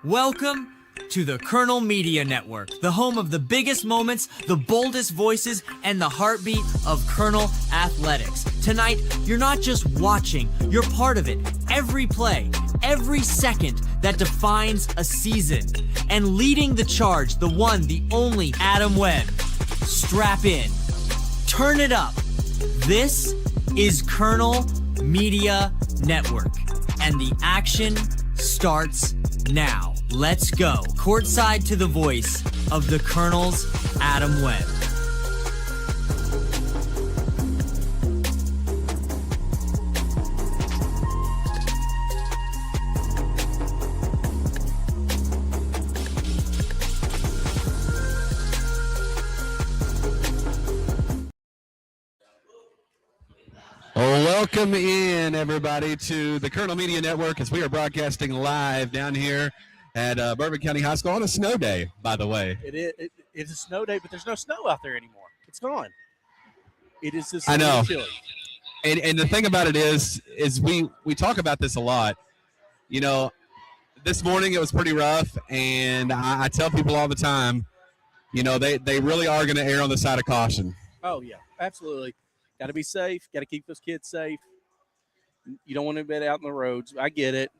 Welcome to the Colonel Media Network, the home of the biggest moments, the boldest voices, and the heartbeat of Colonel Athletics. Tonight, you're not just watching, you're part of it. Every play, every second that defines a season. And leading the charge, the one, the only Adam Webb. Strap in. Turn it up. This is Colonel Media Network. And the action starts now. Let's go. Courtside to the voice of the Colonel's Adam Webb. Welcome in, everybody, to the Colonel Media Network as we are broadcasting live down here at Bourbon County High School on a snow day, by the way. It's a snow day, but there's no snow out there anymore. It's gone. It is just I know. chilly. And the thing about it is we talk about this a lot. You know, this morning it was pretty rough, and I tell people all the time, you know, they really are going to err on the side of caution. Oh, yeah, absolutely. Got to be safe. Got to keep those kids safe. You don't want to be out on the roads. I get it.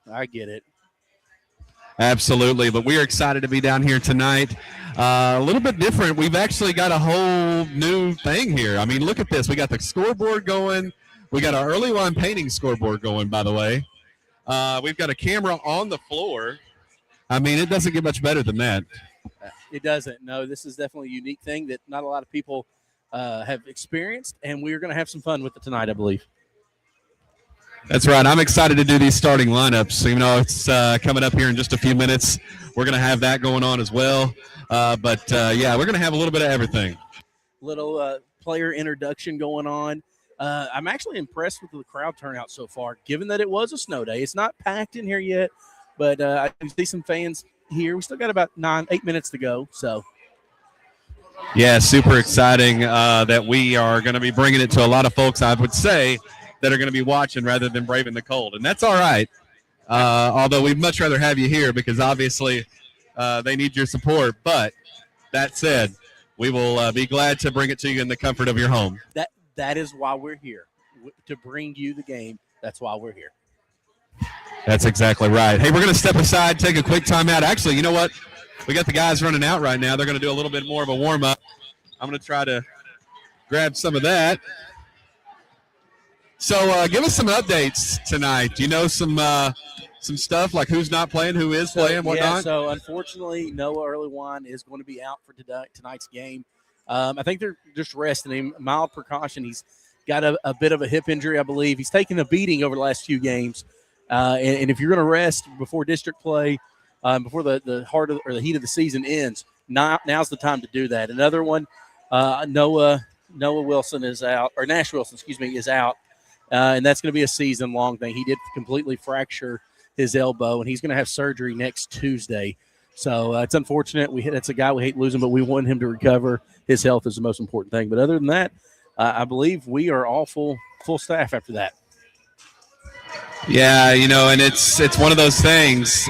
Absolutely, but we are excited to be down here tonight. A little bit different. We've actually got a whole new thing here. I mean, look at this. We got the scoreboard going. We got our early line painting scoreboard going, by the way. We've got a camera on the floor. I mean, it doesn't get much better than that. It doesn't. No, this is definitely a unique thing that not a lot of people have experienced, and we're going to have some fun with it tonight, I believe. That's right. I'm excited to do these starting lineups. You know, it's coming up here in just a few minutes. We're going to have that going on as well. But yeah, we're going to have a little bit of everything. Little player introduction going on. I'm actually impressed with the crowd turnout so far, given that it was a snow day. It's not packed in here yet, but I can see some fans here. We still got about 8 minutes to go, so. Yeah, super exciting that we are going to be bringing it to a lot of folks, I would say, that are going to be watching rather than braving the cold. And that's all right, although we'd much rather have you here because obviously they need your support. But that said, we will be glad to bring it to you in the comfort of your home. That is why we're here, to bring you the game. That's why we're here. That's exactly right. Hey, we're going to step aside, take a quick timeout. Actually, you know what? We got the guys running out right now. They're going to do a little bit more of a warm-up. I'm going to try to grab some of that. So give us some updates tonight. Do you know some stuff like who's not playing, who is playing, whatnot? Yeah, so unfortunately, Noah Earlywine is going to be out for tonight's game. I think they're just resting him. Mild precaution. He's got a bit of a hip injury, I believe. He's taken a beating over the last few games. And if you're going to rest before district play, before the heart of, or the heat of the season ends, now's the time to do that. Another one, Noah Wilson is out, or Nash Wilson, is out. And that's going to be a season-long thing. He did completely fracture his elbow, and he's going to have surgery next Tuesday. So it's unfortunate. That's a guy we hate losing, but we want him to recover. His health is the most important thing. But other than that, I believe we are all full staff after that. Yeah, you know, and it's one of those things.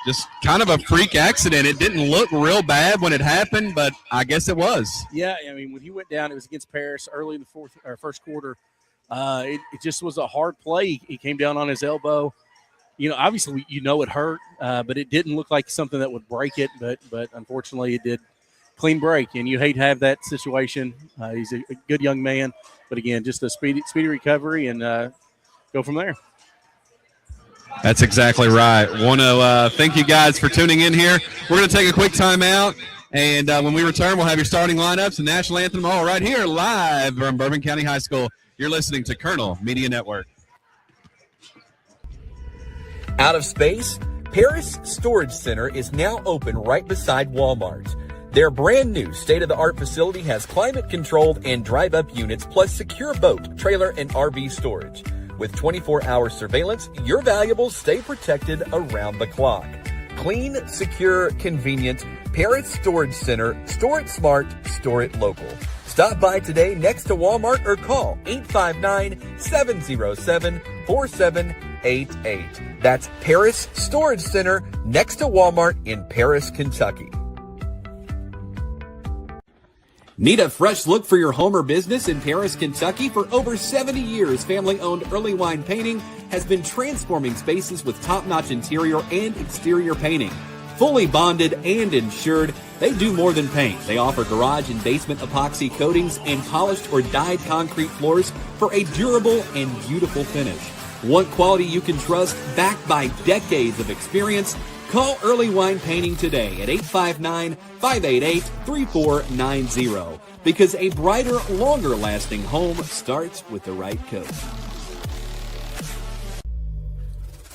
Just kind of a freak accident. It didn't look real bad when it happened, but I guess it was. Yeah, I mean, when he went down, it was against Paris early in the first quarter. It just was a hard play. He came down on his elbow. You know, obviously, it hurt, but it didn't look like something that would break it. But unfortunately, it did clean break, and you hate to have that situation. He's a good young man, but again, just a speedy recovery and go from there. That's exactly right. Want to thank you guys for tuning in here. We're going to take a quick timeout, and when we return, we'll have your starting lineups and national anthem all right here live from Bourbon County High School. You're listening to Colonel Media Network. Out of space, Paris Storage Center is now open right beside Walmart. Their brand new state-of-the-art facility has climate-controlled and drive-up units plus secure boat, trailer, and RV storage. With 24-hour surveillance, your valuables stay protected around the clock. Clean, secure, convenient. Paris Storage Center. Store it smart. Store it local. Stop by today next to Walmart or call 859-707-4788. That's Paris Storage Center next to Walmart in Paris, Kentucky. Need a fresh look for your home or business in Paris, Kentucky? For over 70 years, family-owned Early Wine Painting has been transforming spaces with top-notch interior and exterior painting. Fully bonded and insured, they do more than paint. They offer garage and basement epoxy coatings and polished or dyed concrete floors for a durable and beautiful finish. Want quality you can trust, backed by decades of experience? Call Early Wine Painting today at 859-588-3490, because a brighter, longer-lasting home starts with the right coat.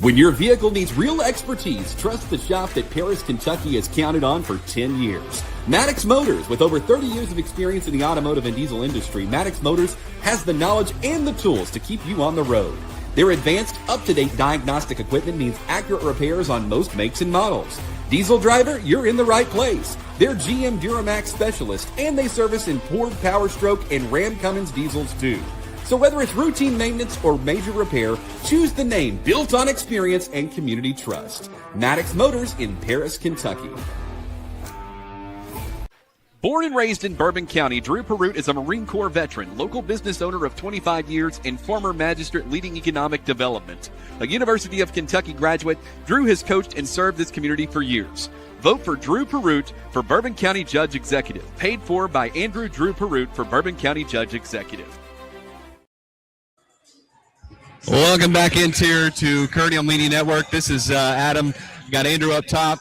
When your vehicle needs real expertise, trust the shop that Paris, Kentucky has counted on for 10 years. Maddox Motors. With over 30 years of experience in the automotive and diesel industry, Maddox Motors has the knowledge and the tools to keep you on the road. Their advanced, up-to-date diagnostic equipment means accurate repairs on most makes and models. Diesel driver, you're in the right place. They're GM Duramax specialists, and they service imported Power Stroke and Ram Cummins diesels too. So whether it's routine maintenance or major repair, choose the name built on experience and community trust. Maddox Motors in Paris, Kentucky. Born and raised in Bourbon County, Drew Perrott is a Marine Corps veteran, local business owner of 25 years, and former magistrate leading economic development. A University of Kentucky graduate, Drew has coached and served this community for years. Vote for Drew Perrott for Bourbon County Judge Executive. Paid for by Andrew Drew Perrott for Bourbon County Judge Executive. Welcome back into here to Colonial Media Network. This is Adam. We got Andrew up top.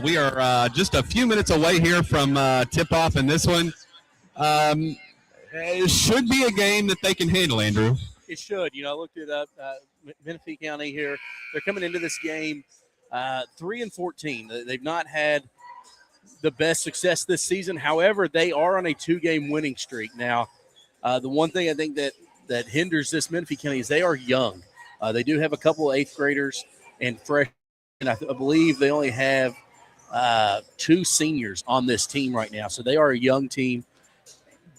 We are just a few minutes away here from tip-off in this one. It should be a game that they can handle, Andrew. It should. You know, I looked it up. Menifee County here, they're coming into this game 3-14. They've not had the best success this season. However, they are on a 2-game winning streak. Now, the one thing I think that hinders this Menifee County is they are young. They do have a couple of 8th graders and freshmen. I believe they only have 2 seniors on this team right now. So they are a young team.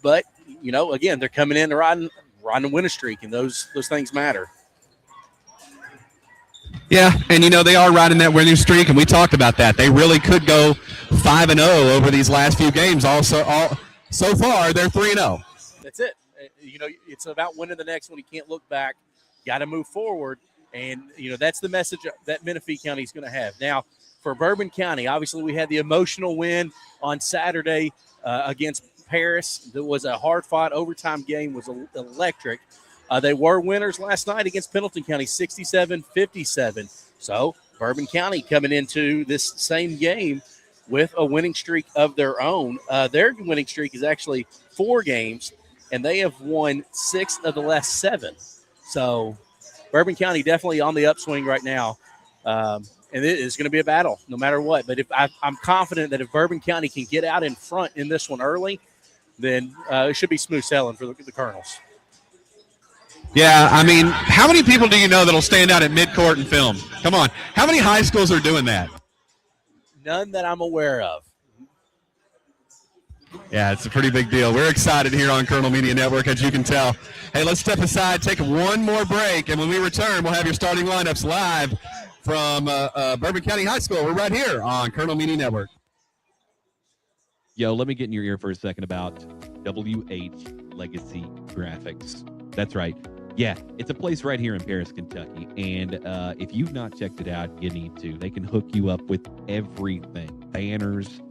But, you know, again, they're coming in riding a winning streak, and those things matter. Yeah, and, you know, they are riding that winning streak, and we talked about that. They really could go 5-0 over these last few games. So far, they're 3-0. That's it. You know, it's about winning the next one. You can't look back. Got to move forward. And, you know, that's the message that Menifee County is going to have. Now, for Bourbon County, obviously we had the emotional win on Saturday against Paris. It was a hard-fought overtime game. Was electric. They were winners last night against Pendleton County, 67-57. So Bourbon County coming into this same game with a winning streak of their own. Their winning streak is actually 4 games, and they have won 6 of the last 7. So Bourbon County definitely on the upswing right now, and it is going to be a battle no matter what. But if I'm confident that if Bourbon County can get out in front in this one early, then it should be smooth sailing for the Colonels. Yeah, I mean, how many people do you know that'll stand out at midcourt and film? Come on. How many high schools are doing that? None that I'm aware of. Yeah, it's a pretty big deal. We're excited here on Colonial Media Network, as you can tell. Hey, let's step aside, take one more break, and when we return, we'll have your starting lineups live from Bourbon County High School. We're right here on Colonial Media Network. Yo, let me get in your ear for a second about WH Legacy Graphics. That's right. Yeah, it's a place right here in Paris, Kentucky, and if you've not checked it out, you need to. They can hook you up with everything. Banners.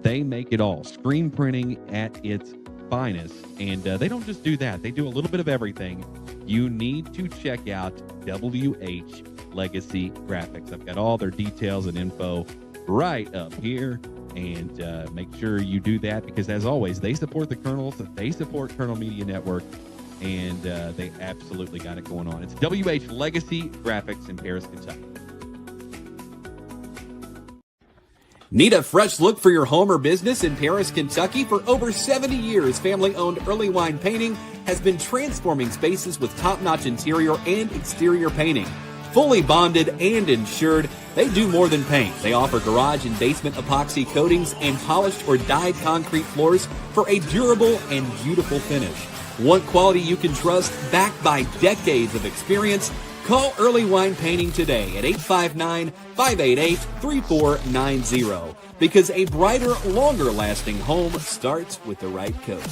They make it all. Screen printing at its finest. And they don't just do that. They do a little bit of everything. You need to check out WH Legacy Graphics. I've got all their details and info right up here. And make sure you do that because, as always, they support the Colonels. They support Colonial Media Network. And they absolutely got it going on. It's WH Legacy Graphics in Paris, Kentucky. Need a fresh look for your home or business in Paris, Kentucky? For over 70 years, family-owned Early Wine Painting has been transforming spaces with top-notch interior and exterior painting. Fully bonded and insured, they do more than paint. They offer garage and basement epoxy coatings and polished or dyed concrete floors for a durable and beautiful finish. Want quality you can trust, backed by decades of experience? Call Early Wine Painting today at 859-588-3490, because a brighter, longer-lasting home starts with the right coat.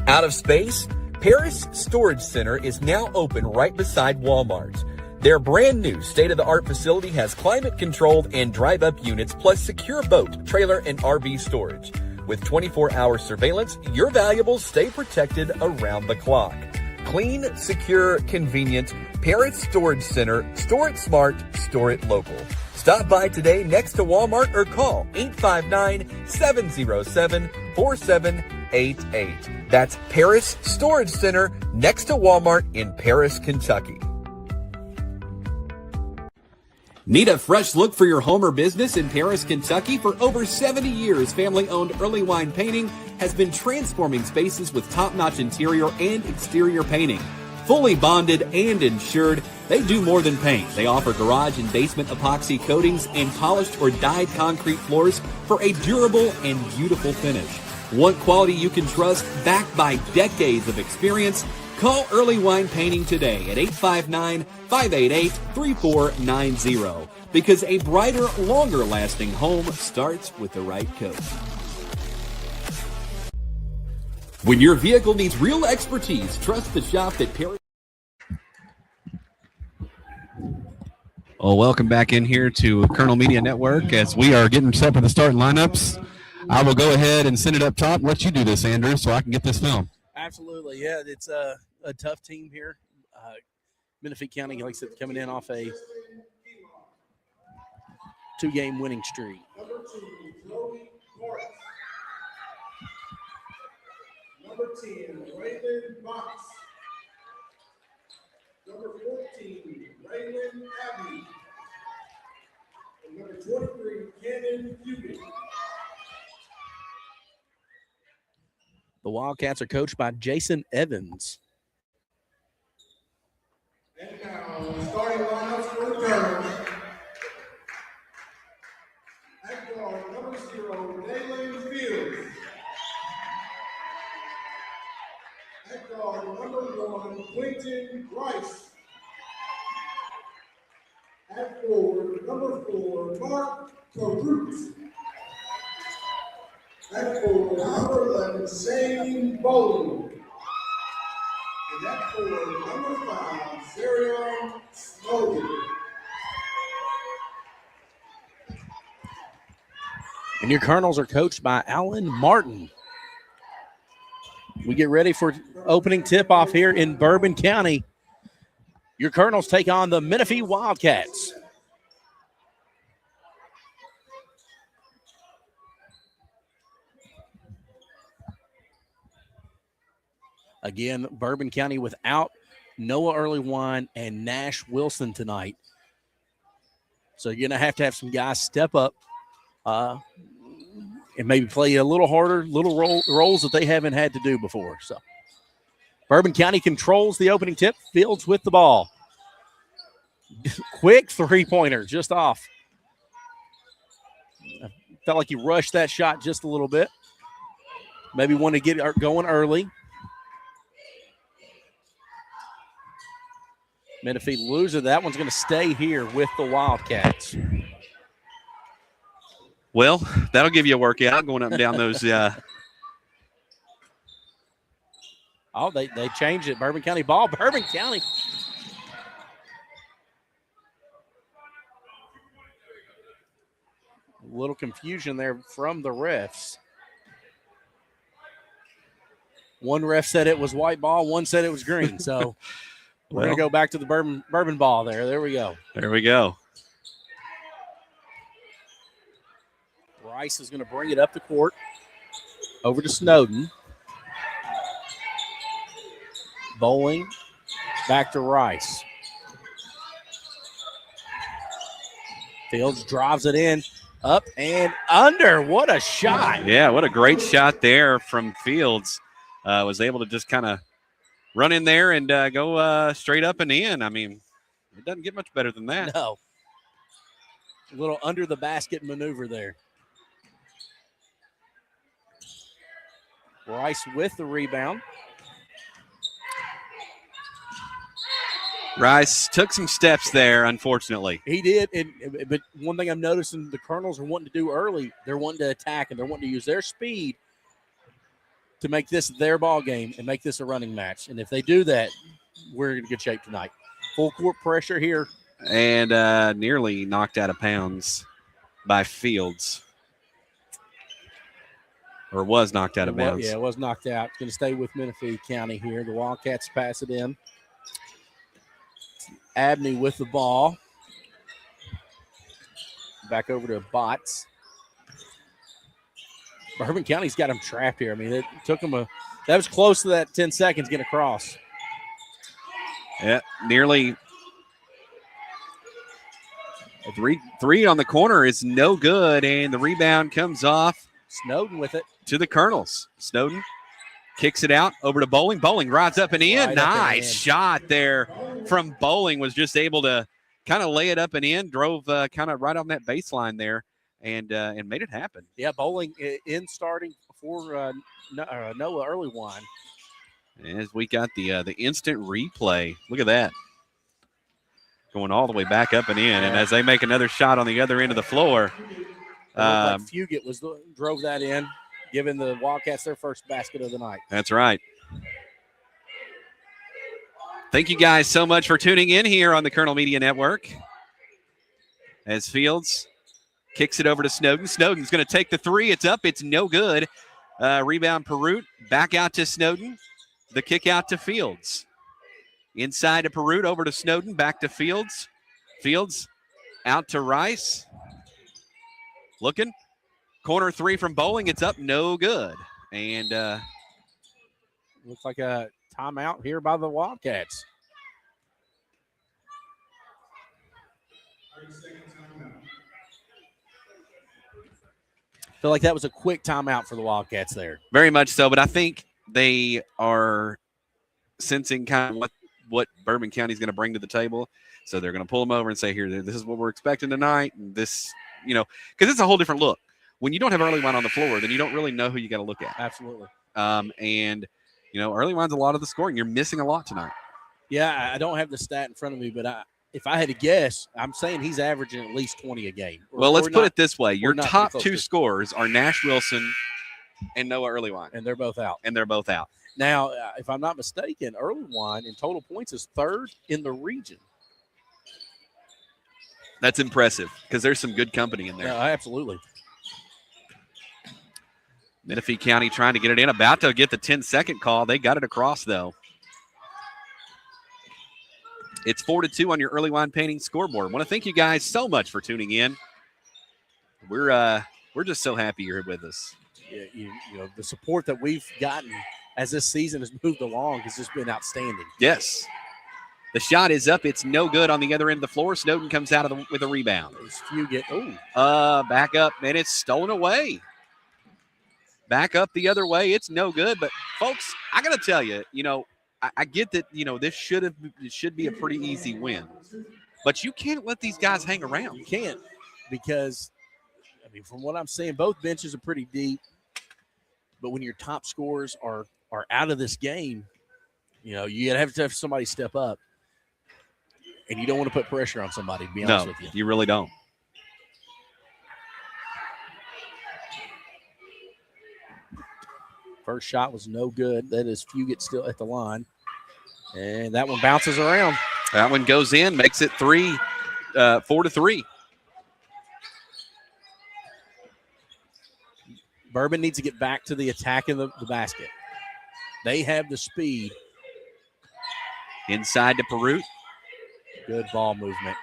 Out of space? Paris Storage Center is now open right beside Walmart. Their brand new state-of-the-art facility has climate-controlled and drive-up units, plus secure boat, trailer, and RV storage. With 24-hour surveillance, your valuables stay protected around the clock. Clean, secure, convenient. Paris Storage Center. Store it smart, store it local. Stop by today next to Walmart or call 859-707-4788. That's Paris Storage Center next to Walmart in Paris, Kentucky. Need a fresh look for your home or business in Paris, Kentucky? For over 70 years, family-owned Early Wine Painting has been transforming spaces with top-notch interior and exterior painting. Fully bonded and insured, they do more than paint. They offer garage and basement epoxy coatings and polished or dyed concrete floors for a durable and beautiful finish. Want quality you can trust, backed by decades of experience? Call Early Wine Painting today at 859-588-3490, because a brighter, longer-lasting home starts with the right coat. When your vehicle needs real expertise, trust the shop that Paris. Well, welcome back in here to Colonel Media Network as we are getting set for the starting lineups. I will go ahead and send it up top. Let you do this, Andrew, so I can get this film. Absolutely, yeah. It's a tough team here. Menifee County, like I said, coming in off a 2-game winning streak. Number 10, Raymond Box. Number 14, Raymond Abbey. And number 23, Cannon Cuban. The Wildcats are coached by Jason Evans. And now, starting lineups for the tournament. At guard, number 0, Dalen Fields. At guard, number 1, Quentin Rice. At forward, number 4, Mark Carruth. At forward, number 11, Shane Bowling. And at forward, number 5, Zarion Snowden. And your Colonels are coached by Alan Martin. We get ready for opening tip-off here in Bourbon County. Your Colonels take on the Menifee Wildcats. Again, Bourbon County without Noah Early Wine and Nash Wilson tonight. So you're going to have some guys step up and maybe play a little harder, roles that they haven't had to do before. So Bourbon County controls the opening tip. Fields with the ball. Quick three-pointer, just off. I felt like he rushed that shot just a little bit. Maybe wanted to get it going early. Menifee loses. That one's going to stay here with the Wildcats. Well, that'll give you a workout going up and down those. Oh, they changed it. Bourbon County ball. Bourbon County. A little confusion there from the refs. One ref said it was white ball. One said it was green. So we're going to go back to the bourbon ball there. There we go. There we go. Rice is going to bring it up the court over to Snowden. Bowling back to Rice. Fields drives it in, up and under. What a shot. Yeah, what a great shot there from Fields. Was able to just kind of run in there and go straight up and in. I mean, it doesn't get much better than that. No. A little under the basket maneuver there. Rice with the rebound. Rice took some steps there, unfortunately. He did, but one thing I'm noticing the Colonels are wanting to do early, they're wanting to attack and they're wanting to use their speed to make this their ball game and make this a running match. And if they do that, we're in good shape tonight. Full court pressure here. And nearly knocked out of bounds by Fields. Or was knocked out of bounds. Yeah, it was knocked out. It's going to stay with Menifee County here. The Wildcats pass it in. Abney with the ball. Back over to Botts. Bourbon County's got him trapped here. I mean, it took him that was close to that 10 seconds getting across. Yeah, nearly. Three on the corner is no good, and the rebound comes off. Snowden with it. To the Colonels. Snowden kicks it out over to Bowling. Bowling rides up and in. Right nice shot there from Bowling. Was just able to kind of lay it up and in. Drove kind of right on that baseline there and made it happen. Yeah, Bowling in starting for Noah Earlywine. As we got the instant replay. Look at that. Going all the way back up and in. And as they make another shot on the other end of the floor. Like Fugit drove that in, giving the Wildcats their first basket of the night. That's right. Thank you guys so much for tuning in here on the Colonel Media Network. As Fields kicks it over to Snowden. Snowden's going to take the three. It's up. It's no good. Rebound Perut. Back out to Snowden. The kick out to Fields. Inside to Perut. Over to Snowden. Back to Fields. Fields out to Rice. Looking. Corner three from Bowling. It's up. No good. And looks like a timeout here by the Wildcats. Feel like that was a quick timeout for the Wildcats there. Very much so, but I think they are sensing kind of what Bourbon County is going to bring to the table. So they're going to pull them over and say, here, this is what we're expecting tonight. And this, because it's a whole different look. When you don't have Earlywine on the floor, then you don't really know who you got to look at. Absolutely. And Earlywine's a lot of the scoring. You're missing a lot tonight. Yeah, I don't have the stat in front of me, but if I had to guess, I'm saying he's averaging at least 20 a game. Well, let's put it this way. Your top two scorers are Nash Wilson and Noah Earlywine. And they're both out. Now, if I'm not mistaken, Earlywine in total points is third in the region. That's impressive because there's some good company in there. Yeah, absolutely. Menifee County trying to get it in. About to get the 10-second call. They got it across, though. It's 4-2 on your Earlywine Painting scoreboard. I want to thank you guys so much for tuning in. We're just so happy you're with us. Yeah, the support that we've gotten as this season has moved along has just been outstanding. Yes. The shot is up. It's no good on the other end of the floor. Snowden comes out with a rebound. Back up, and it's stolen away. Back up the other way. It's no good. But, folks, I got to tell you, I get that, this should be a pretty easy win. But you can't let these guys hang around. You can't because, from what I'm seeing, both benches are pretty deep. But when your top scorers are out of this game, you have to have somebody step up. And you don't want to put pressure on somebody, to be honest with you. You really don't. First shot was no good. That is Fugit still at the line. And that one bounces around. That one goes in, makes it 4-3. Bourbon needs to get back to the attack in the basket. They have the speed. Inside to Perut. Good ball movement.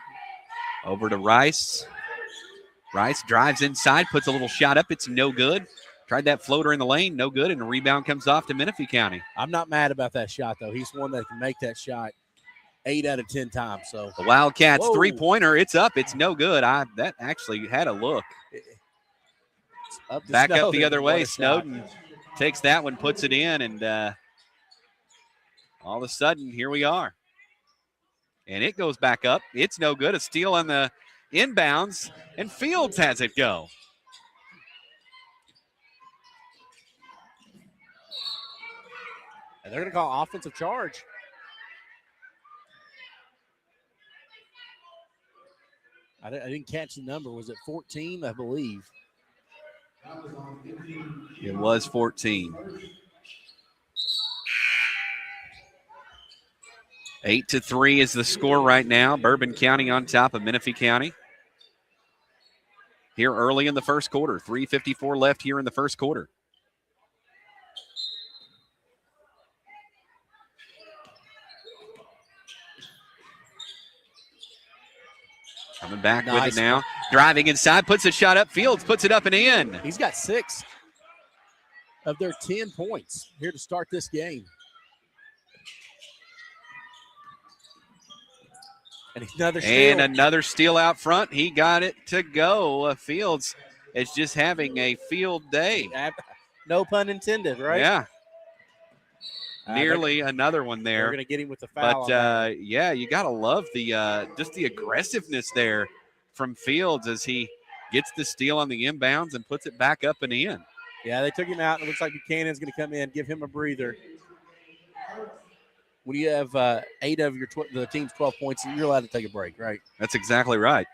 Over to Rice. Rice drives inside, puts a little shot up. It's no good. Tried that floater in the lane, no good, and a rebound comes off to Menifee County. I'm not mad about that shot, though. He's one that can make that shot 8 out of 10 times. So the Wildcats three-pointer, it's up, it's no good. That actually had a look. Back up the other way. Snowden takes that one, puts it in, and all of a sudden, here we are. And it goes back up. It's no good. A steal on the inbounds, and Fields has it go. And they're going to call offensive charge. I didn't catch the number. Was it 14? I believe. It was 14. 8-3 is the score right now. Bourbon County on top of Menifee County. Here early in the first quarter. 3:54 left here in the first quarter. Coming back with it now. Driving inside, puts a shot up. Fields puts it up and in. He's got 6 of their 10 points here to start this game. And another steal. And another steal out front. He got it to go. Fields is just having a field day. No pun intended, right? Yeah. Nearly another one there. They're going to get him with the foul. But, yeah, you got to love the just the aggressiveness there from Fields as he gets the steal on the inbounds and puts it back up and in. Yeah, they took him out. It looks like Buchanan's going to come in, give him a breather. When you have 8 of the team's 12 points, you're allowed to take a break, right? That's exactly right.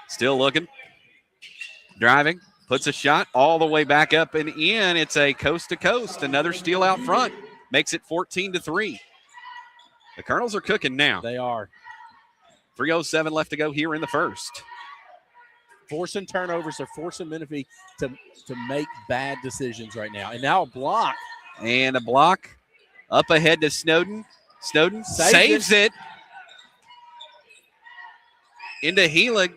Still looking. Driving. Puts a shot all the way back up and in. It's a coast-to-coast. Another steal out front. Makes it 14-3. The Colonels are cooking now. They are. 3:07 left to go here in the first. Forcing turnovers. They're forcing Menifee to make bad decisions right now. And now a block. And a block up ahead to Snowden. Snowden saves it. Into Helig.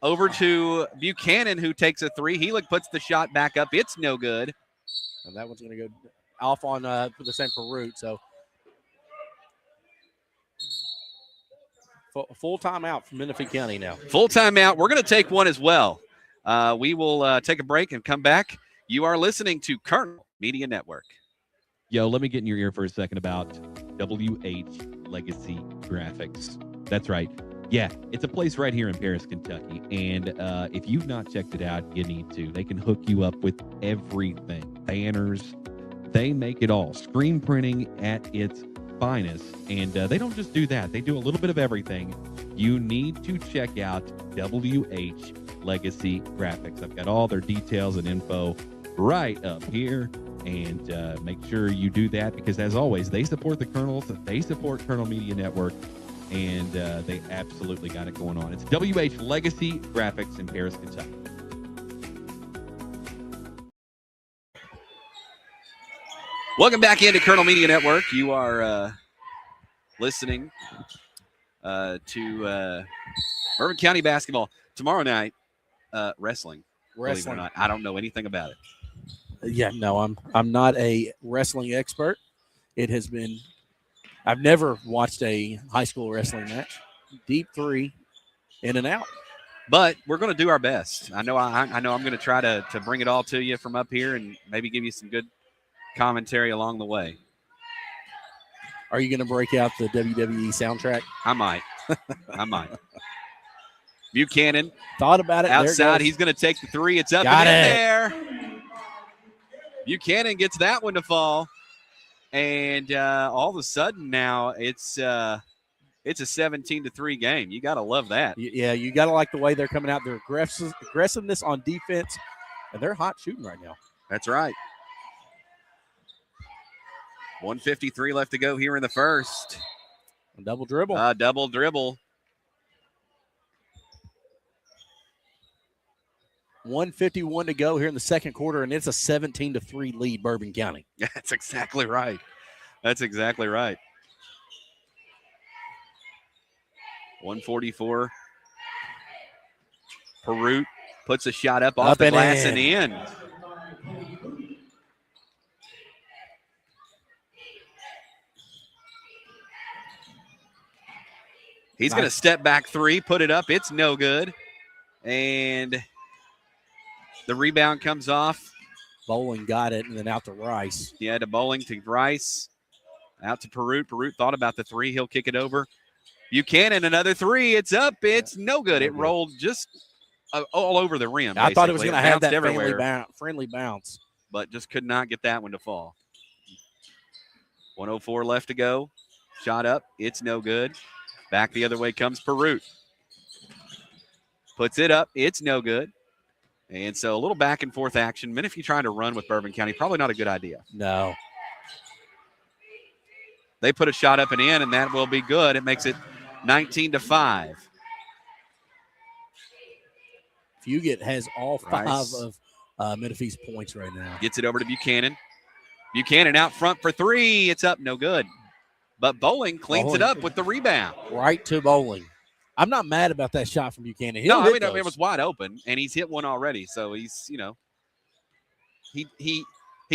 Over to Buchanan, who takes a 3. Helig puts the shot back up. It's no good. And that one's going to go off on the same for Root. So full timeout from Menifee County now. Full timeout. We're going to take one as well. We will take a break and come back. You are listening to Colonel Media Network. Yo, let me get in your ear for a second about WH Legacy Graphics. That's right. Yeah, it's a place right here in Paris, Kentucky. And if you've not checked it out, you need to. They can hook you up with everything. Banners. They make it all. Screen printing at its finest. And they don't just do that. They do a little bit of everything. You need to check out WH Legacy Graphics. I've got all their details and info right up here. And make sure you do that because, as always, they support the Colonels. They support Colonel Media Network. And they absolutely got it going on. It's WH Legacy Graphics in Paris, Kentucky. Welcome back into Colonel Media Network. You are listening to Bourbon County basketball. Tomorrow night, wrestling. Believe it or not. I don't know anything about it. Yeah, no, I'm not a wrestling expert. It has been I've never watched a high school wrestling match. Deep 3, in and out. But we're going to do our best. I know I'm going to try to bring it all to you from up here and maybe give you some good commentary along the way. Are you going to break out the WWE soundtrack? I might. Buchanan. Thought about it. Outside. He's going to take the 3. It's up and in there. Buchanan gets that one to fall. And all of a sudden now it's a 17-3 game. You got to love that. Yeah, you got to like the way they're coming out. Their aggressiveness on defense, and they're hot shooting right now. That's right. 1:53 left to go here in the first. A double dribble. Double dribble. 1:51 to go here in the second quarter, and it's a 17-3 lead, Bourbon County. That's exactly right. That's exactly right. 144. Perut puts a shot up off the glass and in. He's going to step back 3, put it up. It's no good. And the rebound comes off. Bowling got it, and then out to Rice. Yeah, to Bowling to Rice. Out to Perut. Perut thought about the three. He'll kick it over. Buchanan, another three. It's up. It's no good. It rolled just all over the rim. I thought it was going to have that everywhere, friendly bounce. but just could not get that one to fall. 1:04 left to go. Shot up. It's no good. Back the other way comes Perut. Puts it up. It's no good. And so a little back and forth action. Menifee trying to run with Bourbon County, probably not a good idea. No. They put a shot up and in, and that will be good. It makes it 19-5. Fugit has all five of Menifee's points right now. Gets it over to Buchanan. Buchanan out front for three. It's up, no good. But Bowling cleans it up with the rebound. Right to Bowling. I'm not mad about that shot from Buchanan. No, I mean, it was wide open, and he's hit one already. So he's, he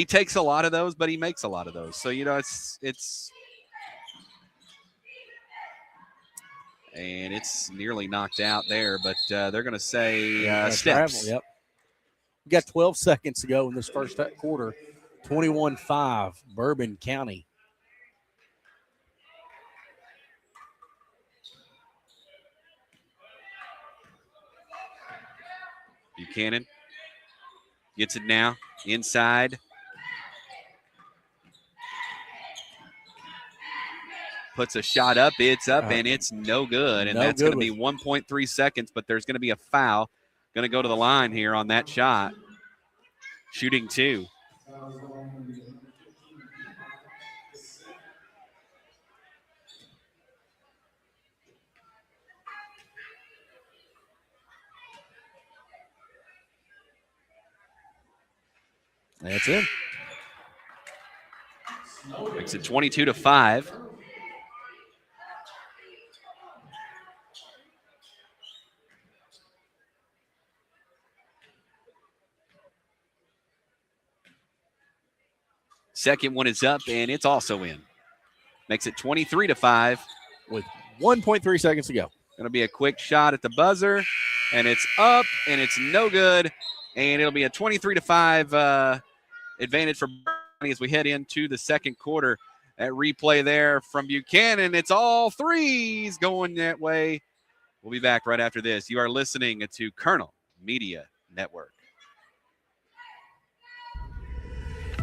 takes a lot of those, but he makes a lot of those. So, and it's nearly knocked out there, but they're going to say steps. Travel, yep. We got 12 seconds to go in this first quarter. 21-5, Bourbon County. Buchanan gets it now inside. Puts a shot up. It's up, and it's no good. And that's going to be 1.3 seconds, but there's going to be a foul. Going to go to the line here on that shot. Shooting two. That's it. Makes it 22-5. Second one is up, and it's also in. Makes it 23-5. With 1.3 seconds to go. Going to be a quick shot at the buzzer, and it's up, and it's no good. And it'll be a 23-5 advantage for Bernie as we head into the second quarter. That replay there from Buchanan. It's all threes going that way. We'll be back right after this. You are listening to Colonel Media Network.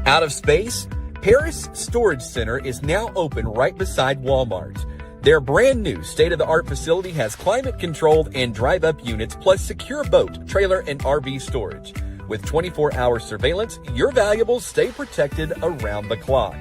Out of space? Paris Storage Center is now open right beside Walmart. Their brand new state-of-the-art facility has climate-controlled and drive-up units plus secure boat, trailer, and RV storage. With 24-hour surveillance, your valuables stay protected around the clock.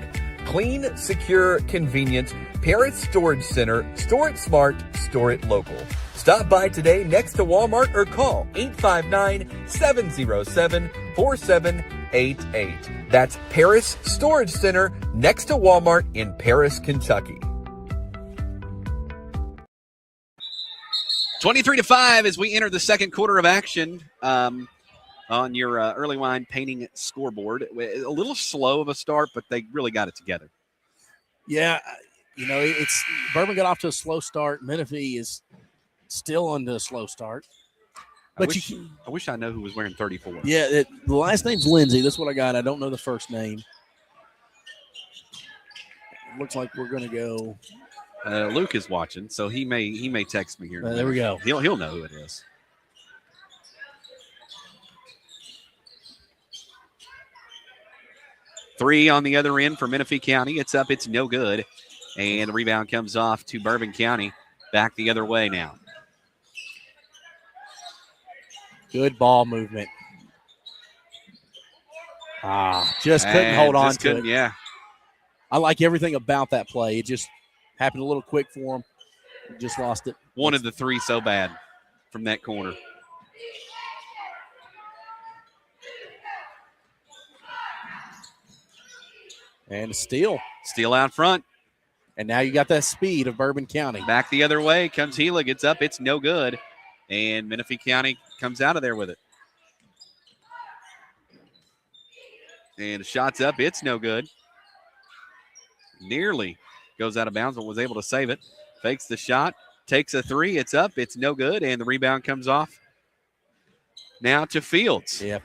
Clean, secure, convenient. Paris Storage Center. Store it smart, store it local. Stop by today next to Walmart or call 859-707-4788. That's Paris Storage Center next to Walmart in Paris, Kentucky. 23-5 as we enter the second quarter of action on your early line painting scoreboard. A little slow of a start, but they really got it together. Yeah, it's Bourbon got off to a slow start. Menifee is still on the slow start. But I wish I know who was wearing 34. Yeah, the last name's Lindsay. That's what I got. I don't know the first name. It looks like we're going to go. Luke is watching, so he may text me here. There we go. He'll know who it is. Three on the other end for Menifee County. It's up. It's no good. And the rebound comes off to Bourbon County. Back the other way now. Good ball movement. Just couldn't hold on to it. Yeah. I like everything about that play. It just happened a little quick for him. Just lost it. Wanted the three so bad from that corner. And a steal. Steal out front. And now you got that speed of Bourbon County. Back the other way comes Gila. Gets up. It's no good. And Menifee County comes out of there with it. And the shot's up. It's no good. Nearly goes out of bounds, but was able to save it. Fakes the shot. Takes a three. It's up. It's no good. And the rebound comes off. Now to Fields. Yeah.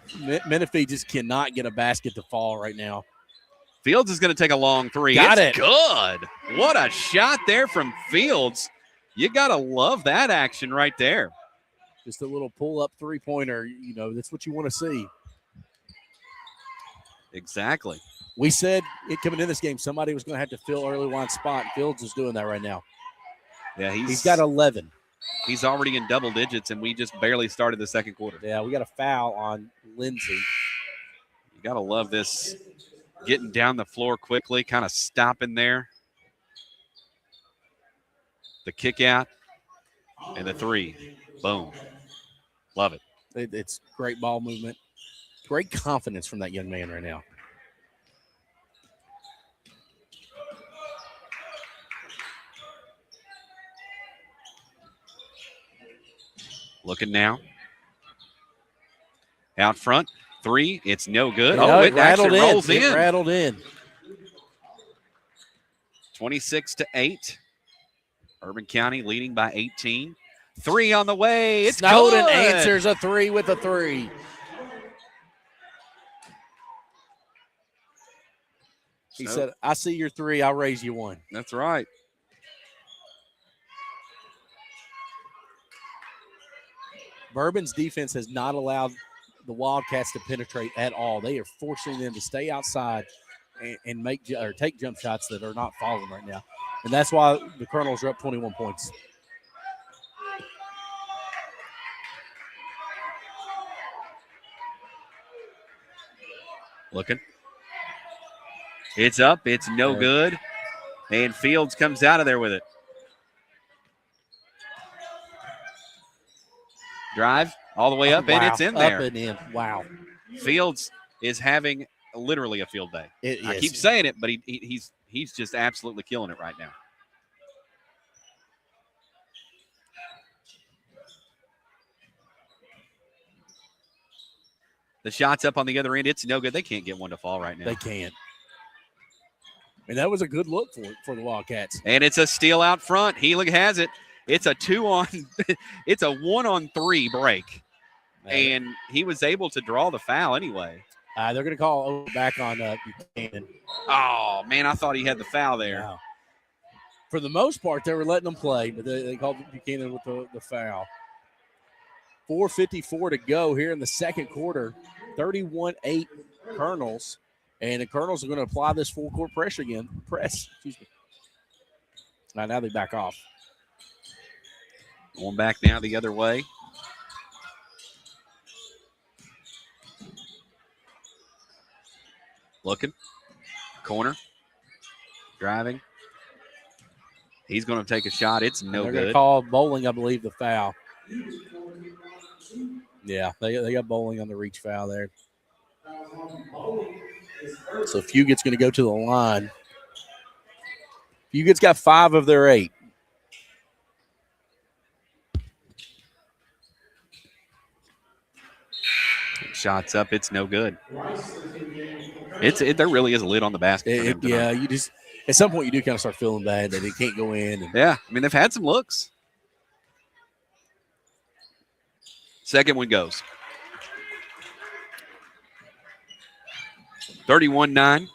Menifee just cannot get a basket to fall right now. Fields is going to take a long three. Got It's it. good. What a shot there from Fields. You got to love that action right there. Just a little pull-up three-pointer. That's what you want to see. Exactly. We said coming in this game, somebody was going to have to fill early line's spot. Fields is doing that right now. Yeah, He's got 11. He's already in double digits, and we just barely started the second quarter. Yeah, we got a foul on Lindsey. You got to love this. Getting down the floor quickly, kind of stopping there. The kick out and the three. Boom. Love it. It's great ball movement. Great confidence from that young man right now. Looking now. Out front. Three. It's no good. Yeah, It actually rolls in. It rattled in. 26-8. Bourbon County leading by 18. Three on the way. It's Snowden good. answers a three with a three. He said, I see your three. I'll raise you one. That's right. Bourbon's defense has not allowed the Wildcats to penetrate at all. They are forcing them to stay outside and take jump shots that are not falling right now. And that's why the Colonels are up 21 points. Looking. It's up. It's no good. And Fields comes out of there with it. Drive all the way up, and it's in there. Up and in. Wow. Fields is having literally a field day. I It keep is. saying it, but he's just absolutely killing it right now. The shot's up on the other end. It's no good. They can't get one to fall right now. They can't. And that was a good look for the Wildcats. And it's a steal out front. Healing has it. It's a 1-on-3 break. And he was able to draw the foul anyway. They're going to call back on Buchanan. Oh, man, I thought he had the foul there. Wow. For the most part, they were letting them play, but they called Buchanan with the foul. 4:54 to go here in the second quarter. 31-8 Colonels. And the Colonels are going to apply this full-court press again. Excuse me. Now they back off. Going back now the other way. Looking. Corner. Driving. He's going to take a shot. It's no They're going to good. call Bowling, I believe, the foul. Yeah, they got Bowling on the reach foul there. So Fugett's going to go to the line. Fugett's got 5 of their 8. Shots up. It's no good. There really is a lid on the basket. For him tonight. Yeah, you just at some point you do kind of start feeling bad that they can't go in. Yeah, I mean, they've had some looks. Second one goes. 31-9.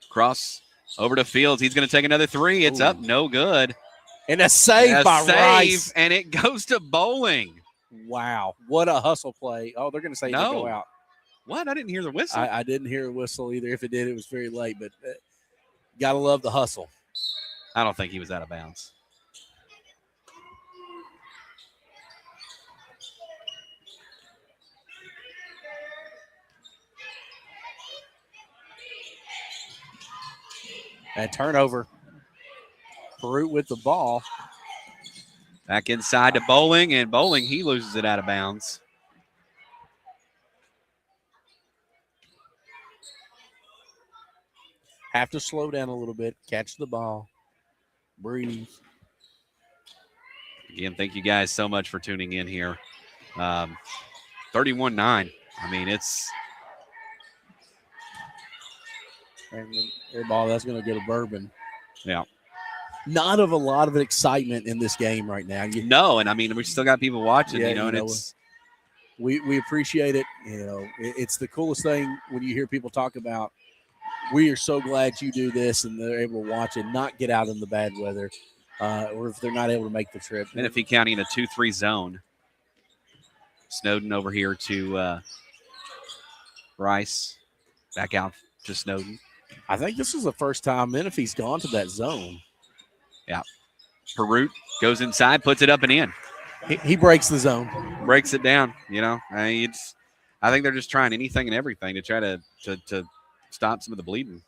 Cross over to Fields. He's going to take another three. It's up. No good. And a save by Rice. And it goes to Bowling. Wow. What a hustle play. Oh, they're going to say No. go out. What? I didn't hear the whistle. I didn't hear a whistle either. If it did, it was very late. But got to love the hustle. I don't think he was out of bounds. And turnover. Perut with the ball. Back inside to Bowling, and Bowling, he loses it out of bounds. Have to slow down a little bit. Catch the ball. Breathe. Again, thank you guys so much for tuning in here. 31-9. I mean, it's And air ball, that's going to go to Bourbon. yeah. Not of a lot of excitement in this game right now. No, and I mean, we still got people watching, Yeah, you know, and you know, it's we appreciate it. It's the coolest thing when you hear people talk about, we are so glad you do this, and they're able to watch and not get out in the bad weather, or if they're not able to make the trip. Menifee County in a 2-3 zone. Snowden over here to Rice. Back out to Snowden. I think this is the first time Menifee's gone to that zone. Yeah. Perut goes inside, puts it up and in. He breaks the zone. Breaks it down, I think they're just trying anything and everything to try to stop some of the bleeding.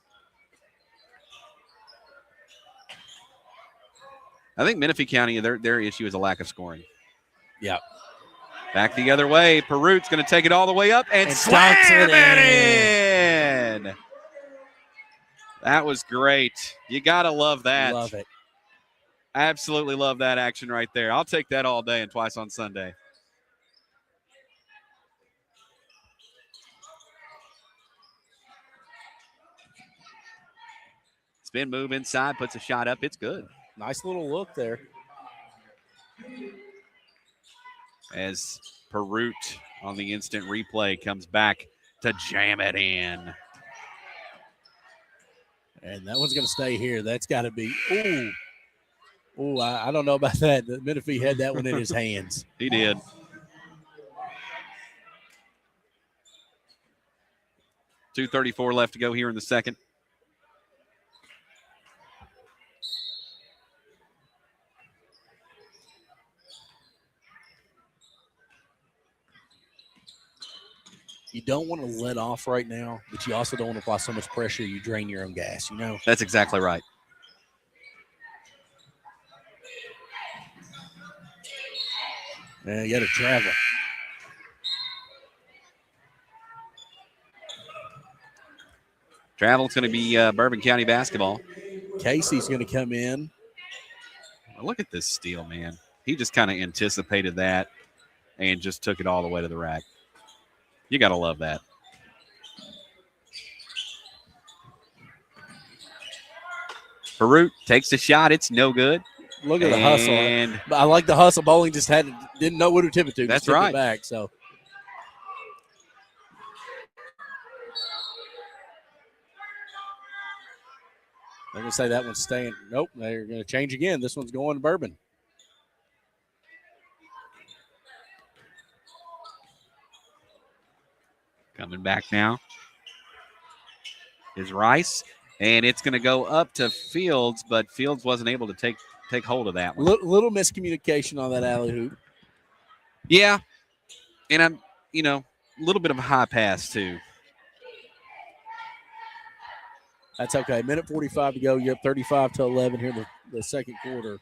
I think Menifee County, their issue is a lack of scoring. Yeah. Back the other way. Perut's going to take it all the way up and slam it in. That was great. You got to love that. Love it. Absolutely love that action right there. I'll take that all day and twice on Sunday. Spin move inside, puts a shot up. It's good. Nice little look there. As Perut on the instant replay comes back to jam it in. And that one's going to stay here. That's got to be, I don't know about that. The Menifee had that one in his hands. He did. .234 left to go here in the second. You don't want to let off right now, but you also don't want to apply so much pressure you drain your own gas, That's exactly right. Yeah, you got to travel. Travel's going to be Bourbon County basketball. Casey's going to come in. Look at this steal, man. He just kind of anticipated that and just took it all the way to the rack. You got to love that. Perut takes the shot. It's no good. Look at the hustle. I like the hustle. Bowling just didn't know where to tip it to. That's right. It back, so. I'm going to say that one's staying. Nope, they're going to change again. This one's going to Bourbon. Coming back now is Rice, and it's going to go up to Fields, but Fields wasn't able to take hold of that one. Little miscommunication on that alley hoop. Yeah, and I'm, a little bit of a high pass too. That's okay. Minute 45 to go. You're up 35-11 here in the second quarter.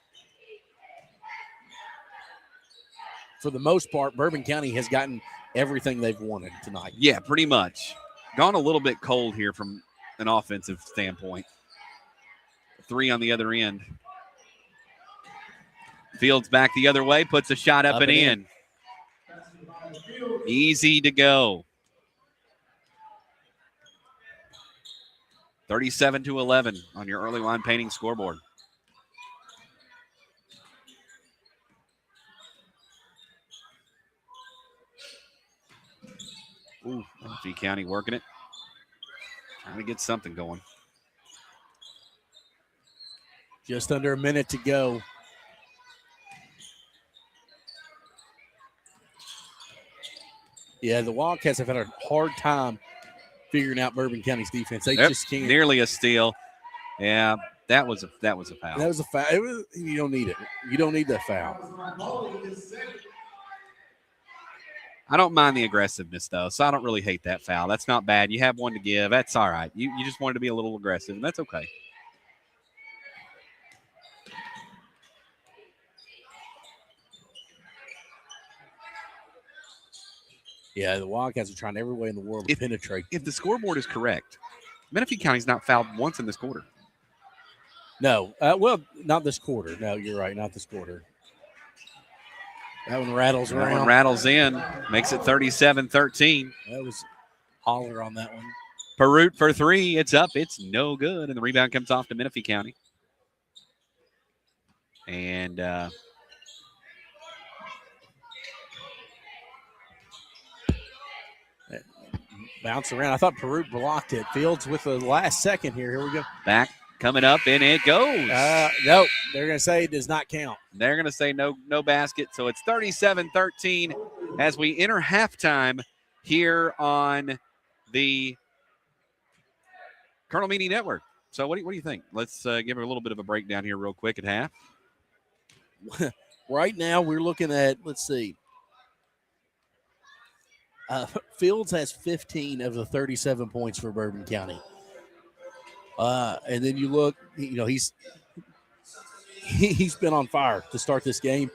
For the most part, Bourbon County has gotten everything they've wanted tonight. Yeah, pretty much. Gone a little bit cold here from an offensive standpoint. 3 on the other end. Fields back the other way, puts a shot up and in. Easy to go. 37-11 on your early line painting scoreboard. G County working it. Trying to get something going. Just under a minute to go. Yeah, the Wildcats have had a hard time figuring out Bourbon County's defense. They just can't. Nearly a steal. Yeah, that was a foul. That was a foul. You don't need it. You don't need that foul. I don't mind the aggressiveness, though, so I don't really hate that foul. That's not bad. You have one to give. That's all right. You just wanted to be a little aggressive, and that's okay. Yeah, the Wildcats are trying every way in the world to penetrate. If the scoreboard is correct, Menifee County's not fouled once in this quarter. No. Well, not this quarter. No, you're right. Not this quarter. That one rattles around. That one rattles in. Makes it 37-13. That was holler on that one. Perut for 3. It's up. It's no good. And the rebound comes off to Menifee County. And Bounce around. I thought Peru blocked it. Fields with the last second here. Here we go. Back coming up, and it goes. No, they're going to say it does not count. They're going to say no basket. So it's 37-13 as we enter halftime here on the Colonel Media Network. So what do you think? Let's give her a little bit of a breakdown here real quick at half. Right now we're looking at, let's see. Fields has 15 of the 37 points for Bourbon County. And then you look, he's been on fire to start this game.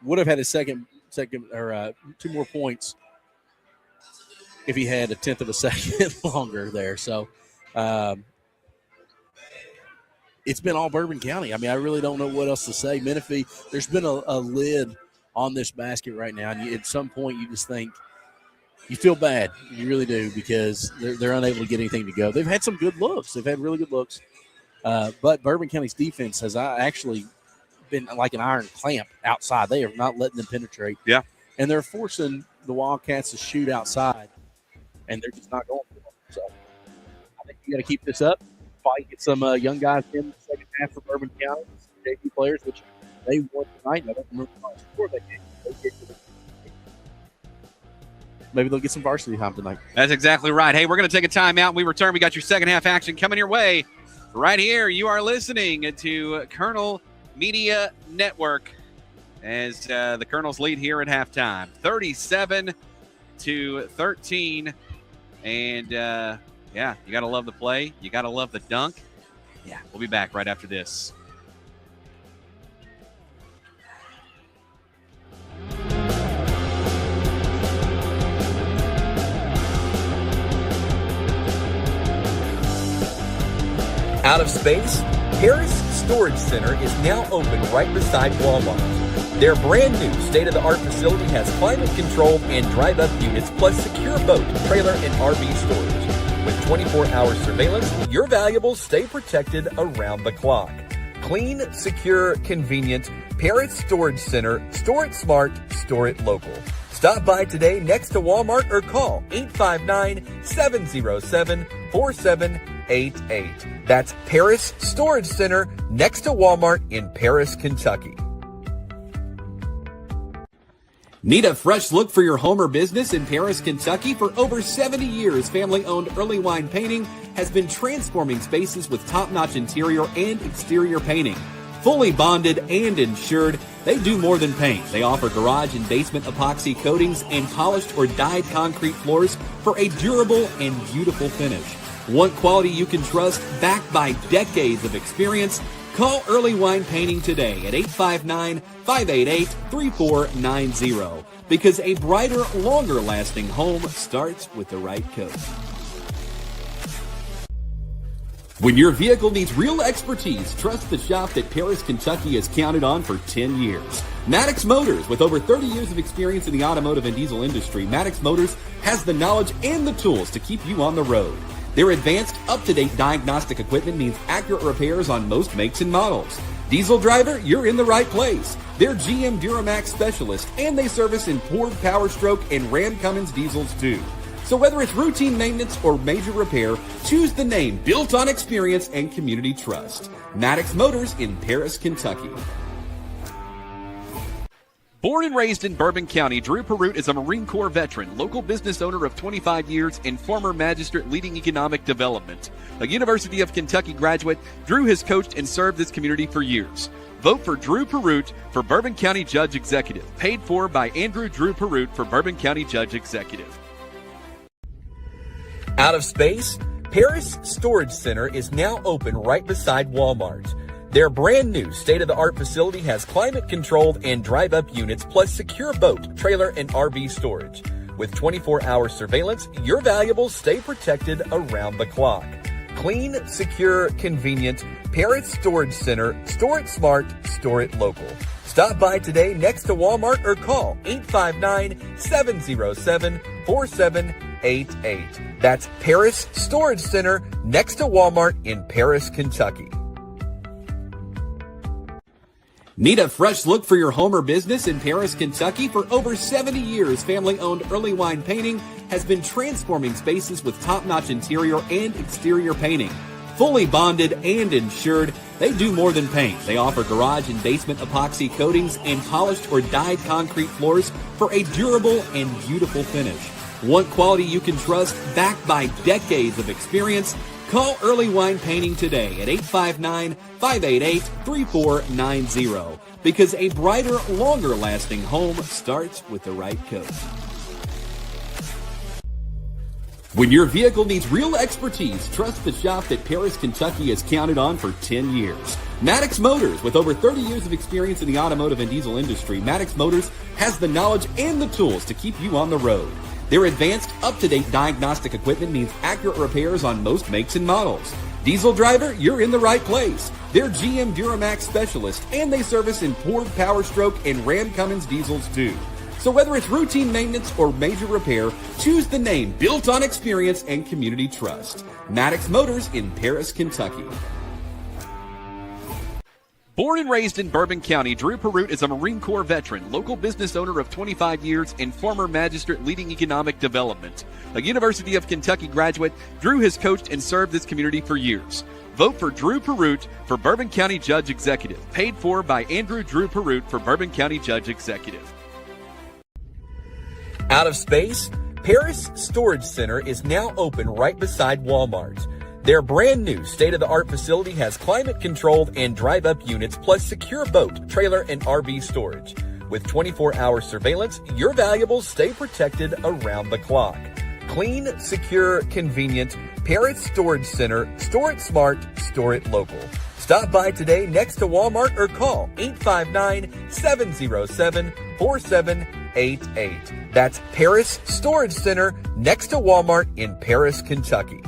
Would have had a second or 2 more points if he had a tenth of a second longer there. So it's been all Bourbon County. I mean, I really don't know what else to say. Menifee, there's been a lid on this basket right now. And at some point you just think, you feel bad. You really do, because they're unable to get anything to go. They've had some good looks. They've had really good looks. But Bourbon County's defense has actually been like an iron clamp outside. They are not letting them penetrate. Yeah. And they're forcing the Wildcats to shoot outside, and they're just not going for them. So I think you got to keep this up. Fight, get some young guys in the second half for Bourbon County, some JV players, which they won tonight. I don't remember how much score they gave. Maybe they'll get some varsity time tonight. That's exactly right. Hey, we're going to take a timeout. When we return, we got your second half action coming your way right here. You are listening to Colonel Media Network as the Colonels lead here at halftime, 37-13. And, you got to love the play. You got to love the dunk. Yeah, we'll be back right after this. Out of space? Paris Storage Center is now open right beside Walmart. Their brand new state-of-the-art facility has climate-controlled and drive-up units plus secure boat, trailer, and RV storage. With 24-hour surveillance, your valuables stay protected around the clock. Clean, secure, convenient. Paris Storage Center. Store it smart, store it local. Stop by today next to Walmart or call 859-707-4788. That's Paris Storage Center next to Walmart in Paris, Kentucky. Need a fresh look for your home or business in Paris, Kentucky? For over 70 years, family-owned Early Wine Painting has been transforming spaces with top-notch interior and exterior painting. Fully bonded and insured, they do more than paint. They offer garage and basement epoxy coatings and polished or dyed concrete floors for a durable and beautiful finish. Want quality you can trust, backed by decades of experience? Call Early Wine Painting today at 859-588-3490. Because a brighter, longer-lasting home starts with the right coat. When your vehicle needs real expertise, trust the shop that Paris, Kentucky has counted on for 10 years. Maddox Motors. With over 30 years of experience in the automotive and diesel industry, Maddox Motors has the knowledge and the tools to keep you on the road. Their advanced, up-to-date diagnostic equipment means accurate repairs on most makes and models. Diesel driver, you're in the right place. They're GM Duramax specialists, and they service imported Power Stroke and Ram Cummins diesels too. So whether it's routine maintenance or major repair, choose the name built on experience and community trust. Maddox Motors in Paris, Kentucky. Born and raised in Bourbon County, Drew Perut is a Marine Corps veteran, local business owner of 25 years, and former magistrate leading economic development. A University of Kentucky graduate, Drew has coached and served this community for years. Vote for Drew Perut for Bourbon County Judge Executive. Paid for by Andrew Drew Perut for Bourbon County Judge Executive. Out of space? Paris Storage Center is now open right beside Walmart. Their brand new state-of-the-art facility has climate-controlled and drive-up units plus secure boat, trailer, and RV storage. With 24-hour surveillance, your valuables stay protected around the clock. Clean, secure, convenient. Paris Storage Center. Store it smart, store it local. Stop by today next to Walmart or call 859-707-4788. That's Paris Storage Center next to Walmart in Paris, Kentucky. Need a fresh look for your home or business in Paris, Kentucky? For over 70 years, family-owned Early Wine Painting has been transforming spaces with top-notch interior and exterior painting. Fully bonded and insured, they do more than paint. They offer garage and basement epoxy coatings and polished or dyed concrete floors for a durable and beautiful finish. Want quality you can trust, backed by decades of experience? Call Early Wine Painting today at 859-588-3490, because a brighter, longer-lasting home starts with the right coat. When your vehicle needs real expertise, trust the shop that Paris, Kentucky has counted on for 10 years. Maddox Motors, with over 30 years of experience in the automotive and diesel industry, Maddox Motors has the knowledge and the tools to keep you on the road. Their advanced, up-to-date diagnostic equipment means accurate repairs on most makes and models. Diesel driver, you're in the right place. They're GM Duramax specialists, and they service imported Power Stroke and Ram Cummins diesels too. So whether it's routine maintenance or major repair, choose the name built on experience and community trust. Maddox Motors in Paris, Kentucky. Born and raised in Bourbon County, Drew Perrott is a Marine Corps veteran, local business owner of 25 years, and former magistrate leading economic development. A University of Kentucky graduate, Drew has coached and served this community for years. Vote for Drew Perrott for Bourbon County Judge Executive. Paid for by Andrew Drew Perrott for Bourbon County Judge Executive. Out of space? Paris Storage Center is now open right beside Walmart. Their brand new state-of-the-art facility has climate-controlled and drive-up units plus secure boat, trailer, and RV storage. With 24-hour surveillance, your valuables stay protected around the clock. Clean, secure, convenient. Paris Storage Center. Store it smart, store it local. Stop by today next to Walmart or call 859-707-4788. That's Paris Storage Center next to Walmart in Paris, Kentucky.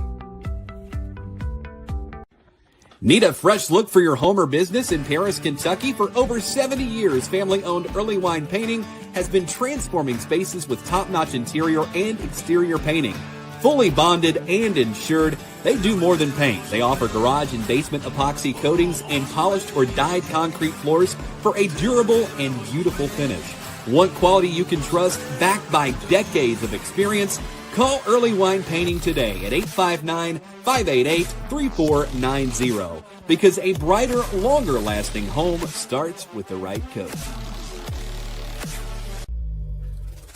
Need a fresh look for your home or business in Paris, Kentucky? For over 70 years, family-owned Early Wine Painting has been transforming spaces with top-notch interior and exterior painting. Fully bonded and insured, they do more than paint. They offer garage and basement epoxy coatings and polished or dyed concrete floors for a durable and beautiful finish. Want quality you can trust, backed by decades of experience? Call Early Wine Painting today at 859-588-3490, because a brighter, longer-lasting home starts with the right coat.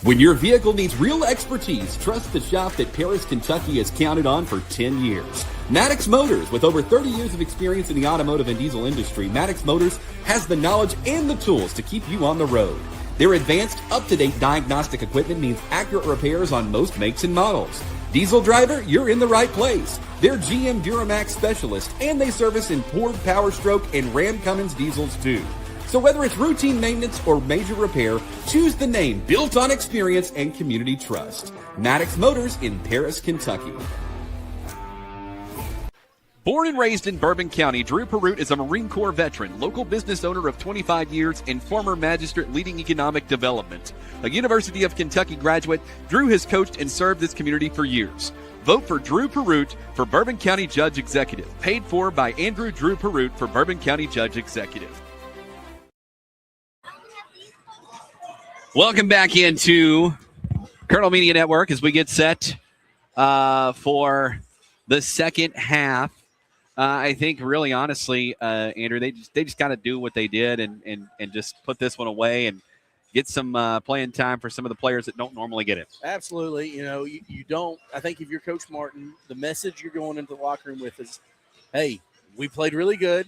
When your vehicle needs real expertise, trust the shop that Paris, Kentucky has counted on for 10 years. Maddox Motors, with over 30 years of experience in the automotive and diesel industry, Maddox Motors has the knowledge and the tools to keep you on the road. Their advanced, up-to-date diagnostic equipment means accurate repairs on most makes and models. Diesel driver, you're in the right place. They're GM Duramax specialists, and they service imported Power Stroke and Ram Cummins diesels too. So whether it's routine maintenance or major repair, choose the name built on experience and community trust. Maddox Motors in Paris, Kentucky. Born and raised in Bourbon County, Drew Perrott is a Marine Corps veteran, local business owner of 25 years, and former magistrate leading economic development. A University of Kentucky graduate, Drew has coached and served this community for years. Vote for Drew Perrott for Bourbon County Judge Executive. Paid for by Andrew Drew Perrott for Bourbon County Judge Executive. Welcome back into Colonel Media Network as we get set for the second half. I think, really, honestly, Andrew, they just got to do what they did and just put this one away and get some playing time for some of the players that don't normally get it. Absolutely. You know, you don't – I think if you're Coach Martin, the message you're going into the locker room with is, hey, we played really good.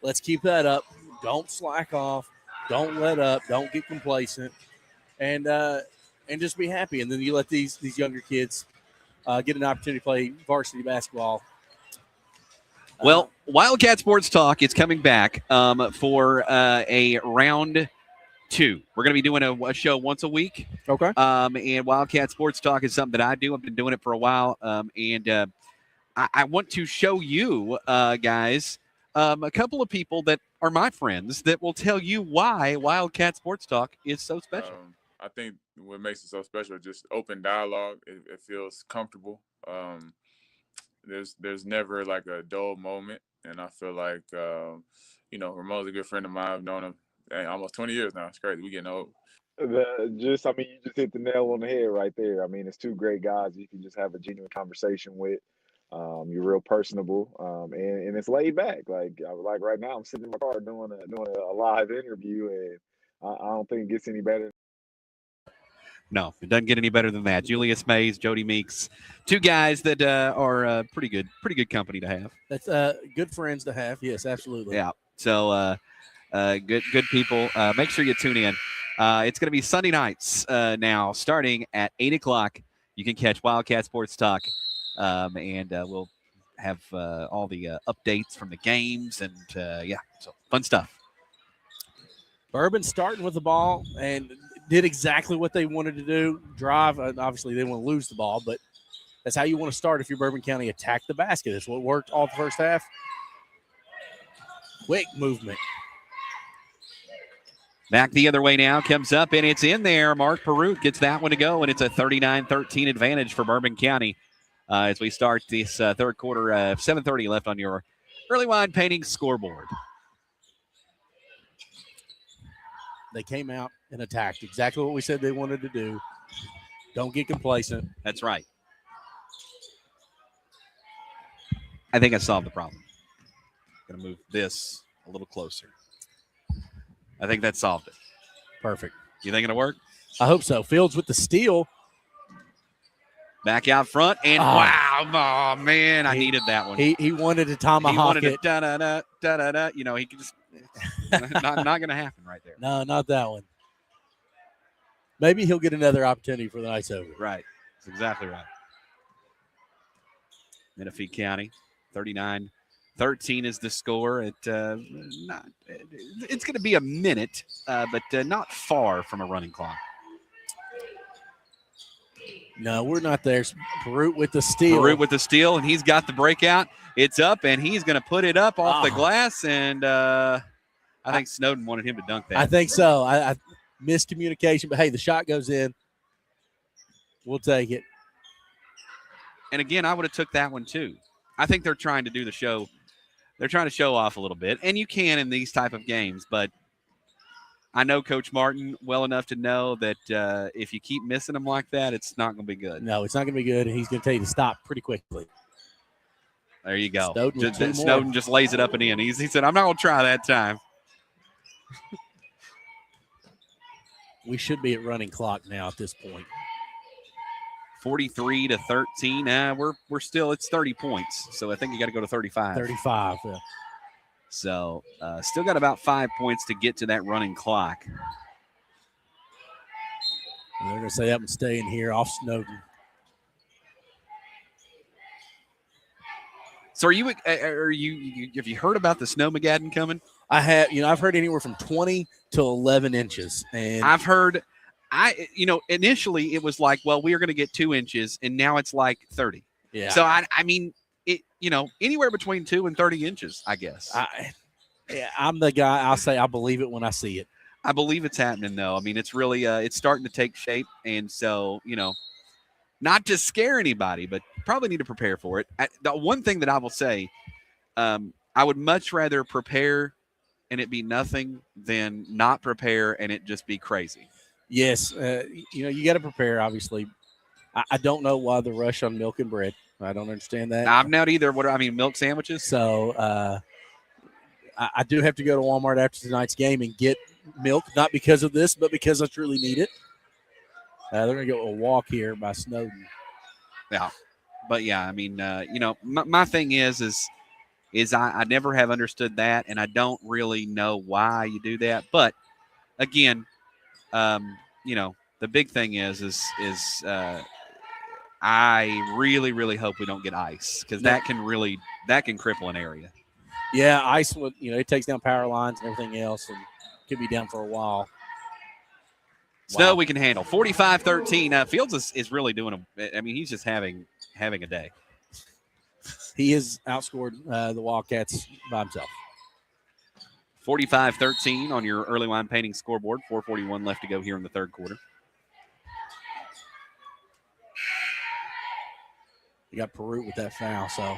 Let's keep that up. Don't slack off. Don't let up. Don't get complacent. And just be happy. And then you let these younger kids get an opportunity to play varsity basketball. Well, Wildcat Sports Talk is coming back for a round 2. We're going to be doing a show once a week. Okay. And Wildcat Sports Talk is something that I do. I've been doing it for a while. I want to show you guys a couple of people that are my friends that will tell you why Wildcat Sports Talk is so special. I think what makes it so special is just open dialogue. It feels comfortable. There's never like a dull moment, and I feel like Ramon's a good friend of mine. I've known him dang, almost 20 years now. It's crazy. We getting old. You just hit the nail on the head right there. I mean, it's two great guys you can just have a genuine conversation with. You're real personable, and it's laid back. Like right now, I'm sitting in my car doing a live interview, and I don't think it gets any better. No, it doesn't get any better than that. Julius Mays, Jody Meeks, two guys that are pretty good company to have. That's good friends to have. Yes, absolutely. Yeah. So good people. Make sure you tune in. It's going to be Sunday nights now, starting at 8:00. You can catch Wildcat Sports Talk, and we'll have all the updates from the games, and so fun stuff. Bourbon starting with the ball and did exactly what they wanted to do. Drive. Obviously, they want to lose the ball, but that's how you want to start if you're Bourbon County. Attack the basket. That's what worked all the first half. Quick movement. Back the other way now, comes up, and it's in there. Mark Perut gets that one to go, and it's a 39-13 advantage for Bourbon County as we start this third quarter. 7:30 left on your early wine painting scoreboard. They came out and attacked exactly what we said they wanted to do. Don't get complacent. That's right. I think I solved the problem. Going to move this a little closer. I think that solved it. Perfect. You think it'll work? I hope so. Fields with the steal. Back out front, and wow, oh man, I needed that one. He wanted to tomahawk he wanted it. Da-da-da. You know, he could just not going to happen right there. No, not that one. Maybe he'll get another opportunity for the night's over. Right. That's exactly right. Menifee County, 39-13 is the score. It's going to be a minute, but not far from a running clock. No, we're not there. Perut with the steal. And he's got the breakout. It's up, and he's going to put it up off the glass, and I think Snowden wanted him to dunk that. I think so. I miscommunication, but hey, the shot goes in. We'll take it. And again, I would have took that one too. I think they're trying to do the show. They're trying to show off a little bit, and you can in these type of games, but I know Coach Martin well enough to know that if you keep missing them like that, it's not going to be good. No, it's not going to be good, and he's going to tell you to stop pretty quickly. There you go. Snowden just lays it up and in. He said, I'm not going to try that time. We should be at running clock now at this point. 43-13. We're still, it's 30 points. So I think you got to go to 35. 35, yeah. So still got about 5 points to get to that running clock. And they're going to say that one's staying here off Snowden. So have you heard about the Snowmageddon coming? I have, I've heard anywhere from 20 to 11 inches. And I've heard, initially it was like, well, we are going to get 2 inches, and now it's like 30. Yeah. So I mean, anywhere between 2 and 30 inches, I guess. I'm the guy. I'll say I believe it when I see it. I believe it's happening, though. I mean, it's really it's starting to take shape, and so not to scare anybody, but probably need to prepare for it. The one thing that I will say, I would much rather prepare and it be nothing than not prepare and it just be crazy. Yes, you got to prepare. Obviously, I don't know why the rush on milk and bread. I don't understand that. I'm not either. Milk sandwiches? So I do have to go to Walmart after tonight's game and get milk, not because of this, but because I truly need it. They're going to go a walk here by Snowden. Yeah. But, yeah, I mean, my thing is I never have understood that, and I don't really know why you do that. But, again, the big thing is I really, really hope we don't get ice because that can cripple an area. Yeah, ice would, it takes down power lines and everything else, and could be down for a while. Snow we can handle. 45-13. Fields is really doing he's just having a day. He has outscored the Wildcats by himself. 45-13 on your early wine painting scoreboard. 4:41 left to go here in the third quarter. You got Perut with that foul, so.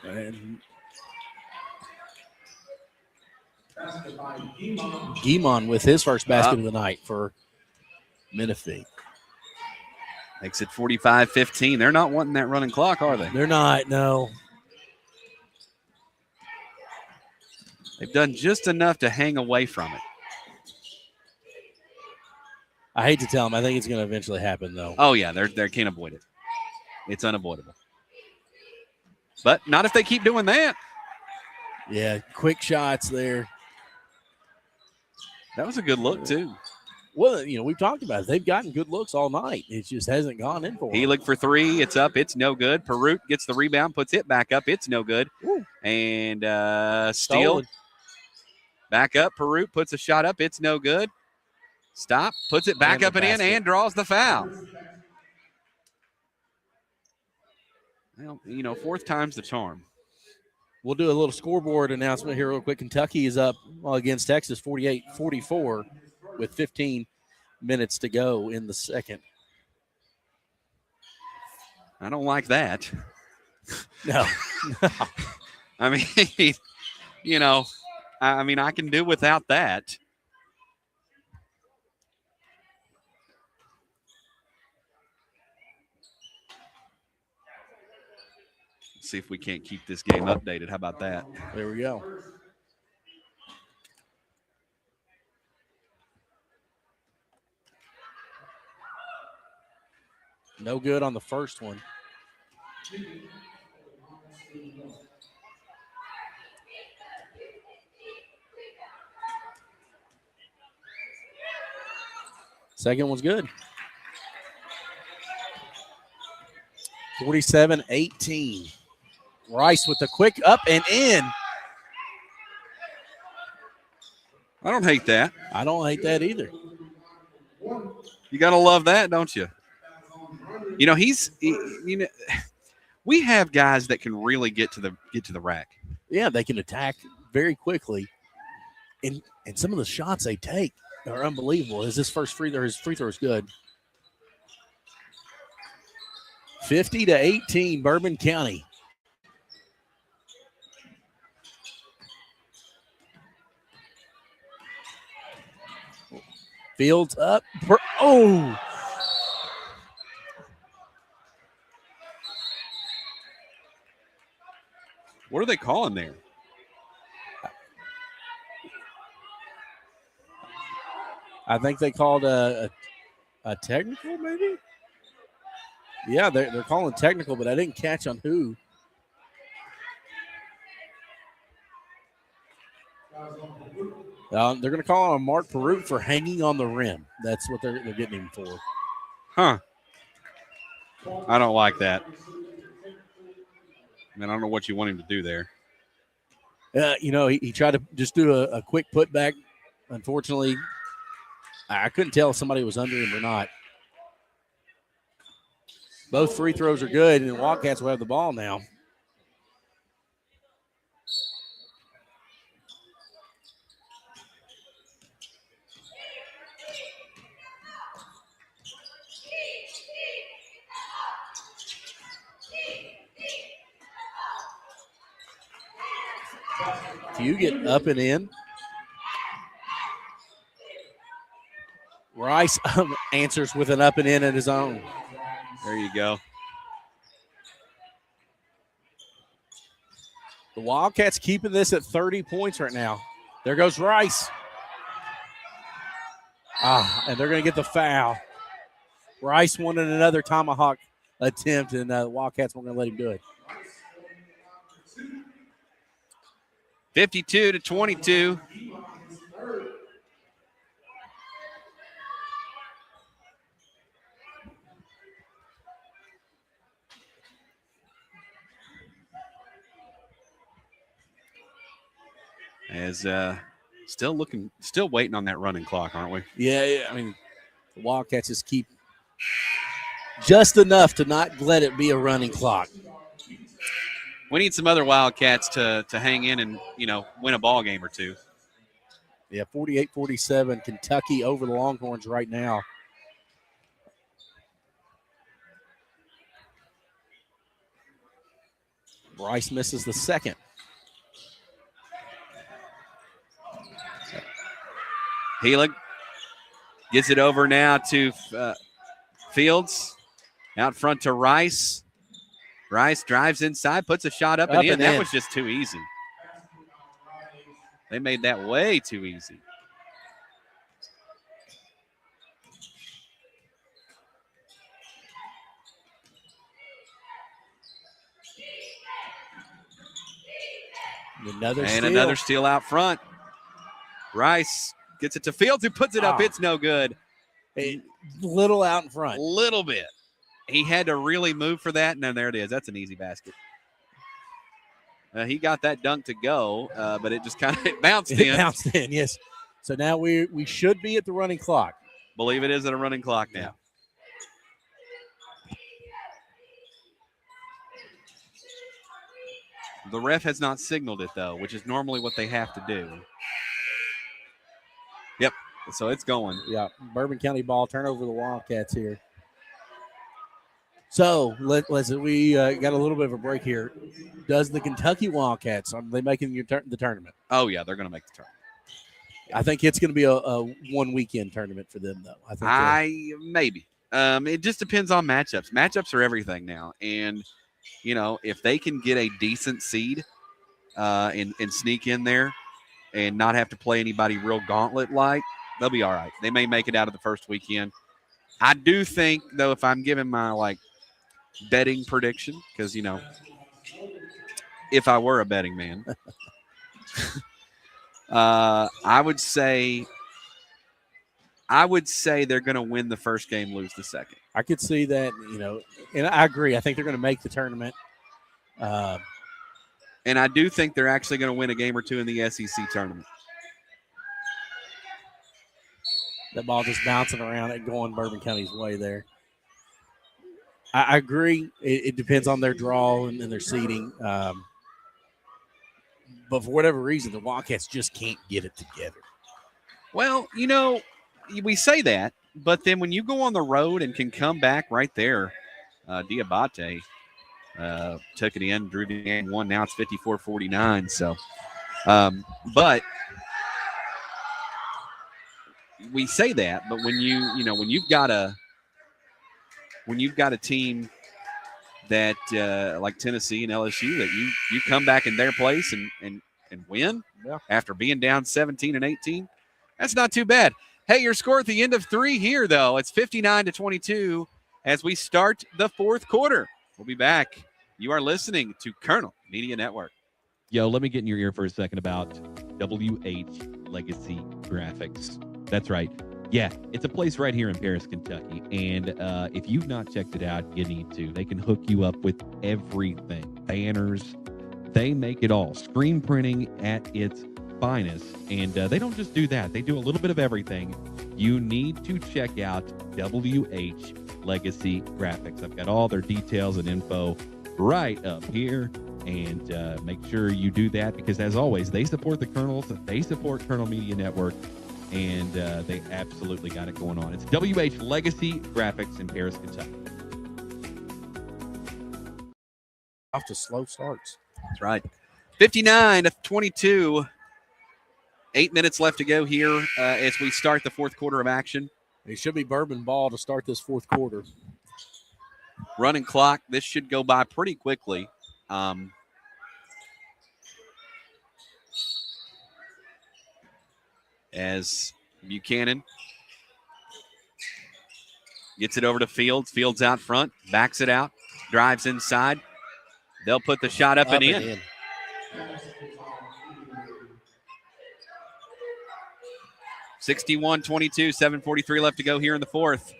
And Guimon with his first basket of the night for Menifee. Makes it 45-15. They're not wanting that running clock, are they? They're not, no. They've done just enough to hang away from it. I hate to tell them. I think it's going to eventually happen, though. Oh, yeah, they can't avoid it. It's unavoidable. But not if they keep doing that. Yeah, quick shots there. That was a good look, too. Well, we've talked about it. They've gotten good looks all night. It just hasn't gone in for them. He looked for three. It's up. It's no good. Perut gets the rebound, puts it back up. It's no good. Woo. And Steele back up. Perut puts a shot up. It's no good. Stop. Puts it back up and in and draws the foul. Well, fourth time's the charm. We'll do a little scoreboard announcement here real quick. Kentucky is up against Texas 48-44 with 15 minutes to go in the second. I don't like that. No. I mean, I can do without that. See if we can't keep this game updated. How about that? There we go. No good on the first one. Second one's good. 47-18. Rice with the quick up and in. I don't hate that. I don't hate that either. You got to love that, don't you? We have guys that can really get to the rack. Yeah, they can attack very quickly. And some of the shots they take are unbelievable. His free throw is good. 50-18, Bourbon County. Fields up. Oh! What are they calling there? I think they called a technical, maybe? Yeah, they're calling technical, but I didn't catch on who. They're going to call on Mark Perut for hanging on the rim. That's what they're getting him for. Huh. I don't like that. I don't know what you want him to do there. He tried to just do a quick putback. Unfortunately, I couldn't tell if somebody was under him or not. Both free throws are good, and the Wildcats will have the ball now. If you get up and in, Rice answers with an up and in at his own. There you go. The Wildcats keeping this at 30 points right now. There goes Rice. And they're going to get the foul. Rice wanted another tomahawk attempt, and the Wildcats weren't going to let him do it. 52-22. As still waiting on that running clock, aren't we? Yeah, the Wildcats just keep just enough to not let it be a running clock. We need some other Wildcats to hang in and, win a ball game or two. Yeah, 48-47, Kentucky over the Longhorns right now. Bryce misses the second. Helig gets it over now to Fields. Out front to Rice. Rice drives inside, puts a shot up and in. That was just too easy. They made that way too easy. Another steal out front. Rice gets it to Fields, who puts it up. It's no good. A little out in front. Little bit. He had to really move for that, and then there it is. That's an easy basket. He got that dunk to go, but it just kind of bounced in. It bounced in, yes. So now we should be at the running clock. Believe it is at a running clock now. Yeah. The ref has not signaled it, though, which is normally what they have to do. Yep, so it's going. Yeah, Bourbon County ball, turnover the Wildcats here. So, we got a little bit of a break here. Does the Kentucky Wildcats, are they making the tournament? Oh, yeah, they're going to make the tournament. I think it's going to be a one-weekend tournament for them, though. Maybe. It just depends on matchups. Matchups are everything now, and if they can get a decent seed and sneak in there and not have to play anybody real gauntlet-like, they'll be all right. They may make it out of the first weekend. I do think, though, if I'm giving my, betting prediction, because, if I were a betting man, I would say they're going to win the first game, lose the second. I could see that, and I agree. I think they're going to make the tournament. And I do think they're actually going to win a game or two in the SEC tournament. That ball just bouncing around and going Bourbon County's way there. I agree. It depends on their draw and their seeding. But for whatever reason, the Wildcats just can't get it together. Well, we say that, but then when you go on the road and can come back right there, Diabate took it in, drew the game, won. Now it's 54-49. So, but we say that, but when you've got a team that like Tennessee and LSU, that you come back in their place and win after being down 17 and 18, that's not too bad. Hey, your score at the end of 3 here, though. It's 59-22 as we start the fourth quarter. We'll be back. You are listening to Colonel Media Network. Yo, let me get in your ear for a second about WH Legacy Graphics. That's right. Yeah, it's a place right here in Paris, Kentucky. And if you've not checked it out, you need to. They can hook you up with everything. Banners. They make it all. Screen printing at its finest. And they don't just do that. They do a little bit of everything. You need to check out WH Legacy Graphics. I've got all their details and info right up here. And make sure you do that because, as always, they support the Colonels. They support Colonel Media Network. And they absolutely got it going on. It's WH Legacy Graphics in Paris, Kentucky. Off to slow starts. That's right. 59-22. 8 minutes left to go here as we start the fourth quarter of action. It should be Bourbon ball to start this fourth quarter. Running clock. This should go by pretty quickly. As Buchanan gets it over to Fields. Fields out front, backs it out, drives inside. They'll put the shot up and in. 61-22, 7:43 left to go here in the fourth.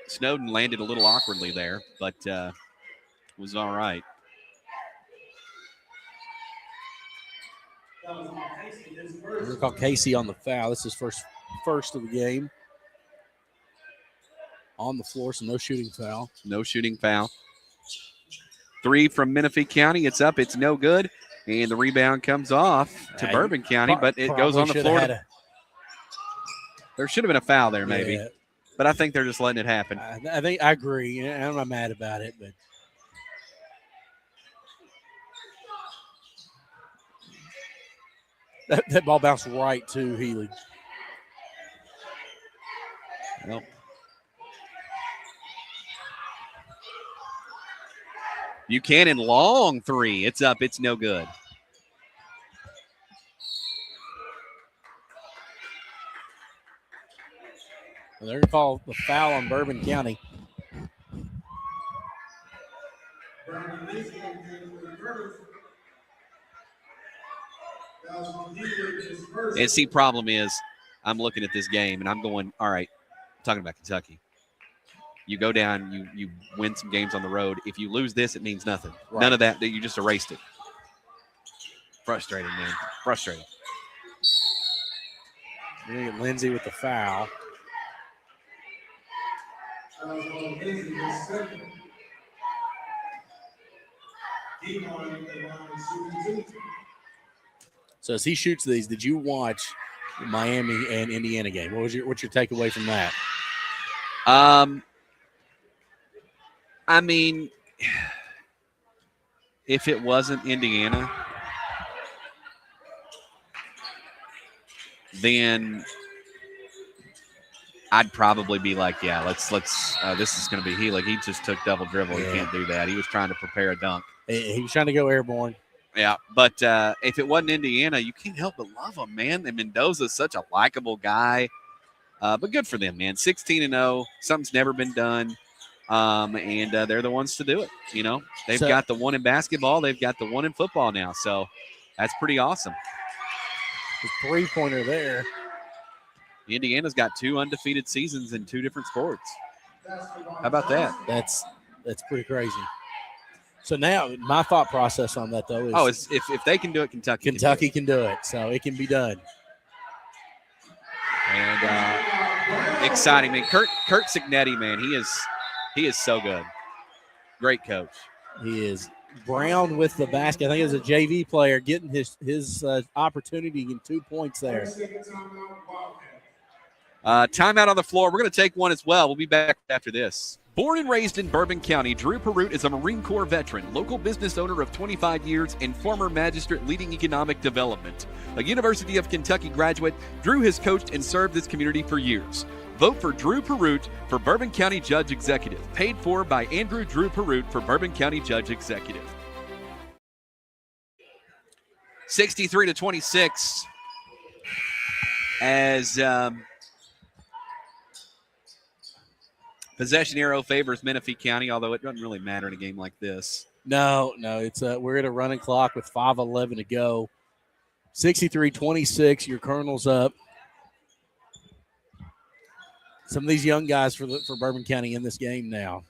Snowden landed a little awkwardly there, but was all right. We're call Casey on the foul. This is first of the game. On the floor, so no shooting foul. No shooting foul. Three from Menifee County. It's up. It's no good. And the rebound comes off to Bourbon County, but it goes on the floor. There should have been a foul there, maybe. Yeah. But I think they're just letting it happen. I think I agree. I'm not mad about it, but that ball bounced right to Healy. Well, Buchanan, long three. It's up. It's no good. They're going to call the foul on Bourbon County. And see, problem is, I'm looking at this game and I'm going, all right, I'm talking about Kentucky. You go down, you win some games on the road. If you lose this, it means nothing. Right. None of that you just erased it. Frustrating, man. Frustrating. We're going to get Lindsay with the foul. So as he shoots these, did you watch the Miami and Indiana game? What's your takeaway from that? I mean, if it wasn't Indiana, then I'd probably be like, yeah, let's. This is going to be Healy. He just took double dribble. Yeah. He can't do that. He was trying to prepare a dunk. He was trying to go airborne. Yeah, but if it wasn't Indiana, you can't help but love him, man. And Mendoza's such a likable guy. But good for them, man. 16-0. Something's never been done. And they're the ones to do it. You know, they've got the one in basketball. They've got the one in football now. So that's pretty awesome. The three-pointer there. Indiana's got 2 undefeated seasons in 2 different sports. How about that? That's pretty crazy. So now my thought process on that, though, is if they can do it, Kentucky can do it. So it can be done. And exciting, man. Kurt Signetti, man, he is so good. Great coach. He is. Brown with the basket. I think as a JV player getting his opportunity in 2 points there. Timeout on the floor. We're going to take one as well. We'll be back after this. Born and raised in Bourbon County, Drew Perut is a Marine Corps veteran, local business owner of 25 years, and former magistrate leading economic development. A University of Kentucky graduate, Drew has coached and served this community for years. Vote for Drew Perut for Bourbon County Judge Executive. Paid for by Andrew Drew Perut for Bourbon County Judge Executive. 63-26 as possession arrow favors Menifee County, although it doesn't really matter in a game like this. No, it's we're at a running clock with 5:11 to go. 63-26, your Colonel's up. Some of these young guys for Bourbon County in this game now.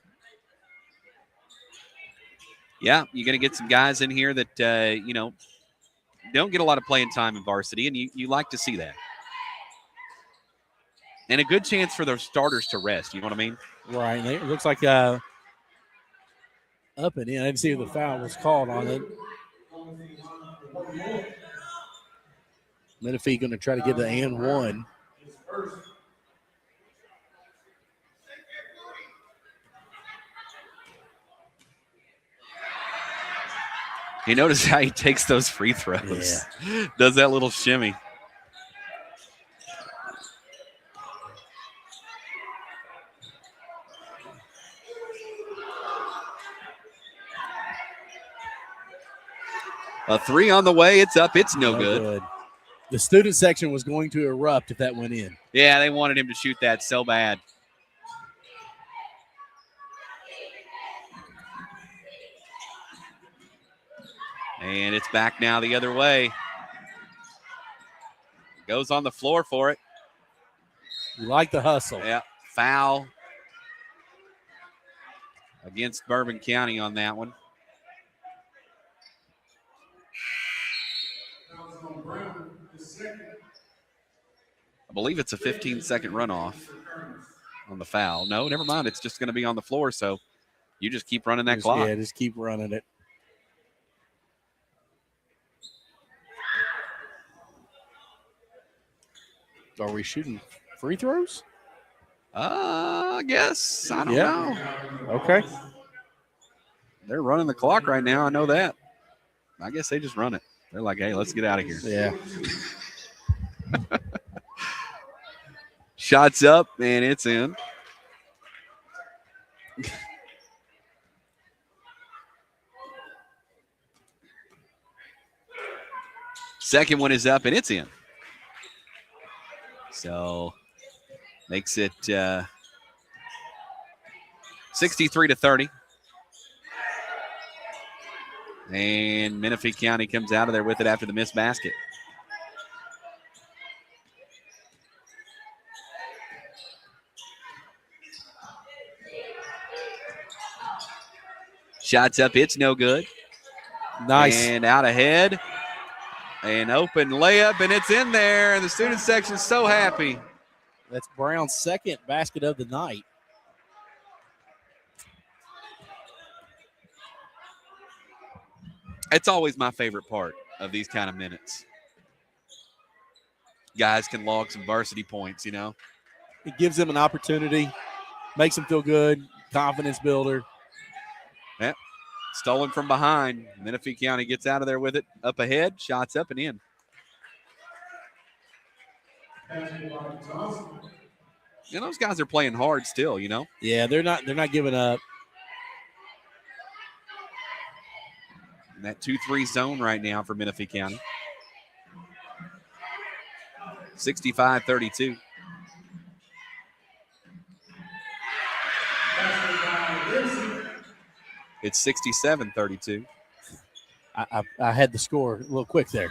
Yeah, you're going to get some guys in here that, don't get a lot of playing time in varsity, and you like to see that. And a good chance for those starters to rest, you know what I mean? Right. It looks like up and in. I didn't see if the foul was called on it. Menifee going to try to get the and one. You notice how he takes those free throws. Yeah. Does that little shimmy. A 3 on the way. It's up. It's no good. The student section was going to erupt if that went in. Yeah, they wanted him to shoot that so bad. And it's back now the other way. Goes on the floor for it. You like the hustle. Yeah, foul against Bourbon County on that one. I believe it's a 15-second runoff on the foul. No, never mind. It's just going to be on the floor, so You just keep running that clock. Yeah, just keep running it. Are we shooting free throws? I guess. I don't know. Okay. They're running the clock right now. I know that. I guess they just run it. They're like, hey, let's get out of here. Yeah. Shots up, and it's in. Second one is up, and it's in. So makes it 63-30. And Menifee County comes out of there with it after the missed basket. Shots up, it's no good. Nice. And out ahead. An open layup, and it's in there. And the student section's so happy. That's Brown's second basket of the night. It's always my favorite part of these kind of minutes. Guys can log some varsity points, you know. It gives them an opportunity, makes them feel good, confidence builder. Yep. Stolen from behind. Menifee County gets out of there with it. Up ahead, shots up and in. And those guys are playing hard still, you know. Yeah, they're not giving up. In that 2-3 zone right now for Menifee County. 65-32. It's 67-32. I had the score a little quick there.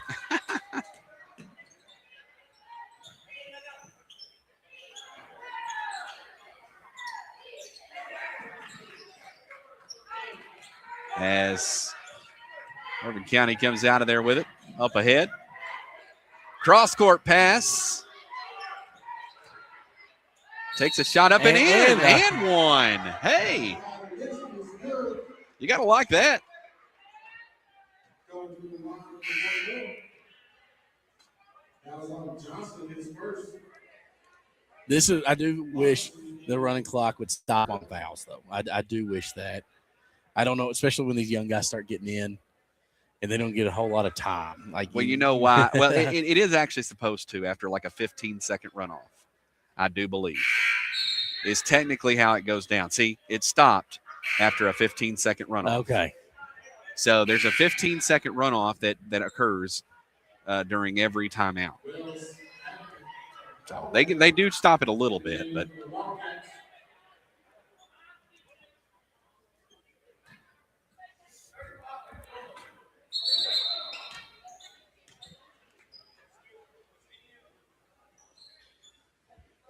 As Bourbon County comes out of there with it. Up ahead. Cross-court pass. Takes a shot up and in. And one. Hey. You got to like that. I do wish the running clock would stop on fouls, though. I do wish that. I don't know, especially when these young guys start getting in and they don't get a whole lot of time. Well, you know why? Well, it is actually supposed to after like a 15-second runoff, I do believe. Is technically how it goes down. See, it stopped after a 15-second runoff. Okay. So there's a 15-second runoff that occurs during every timeout. So they do stop it a little bit, but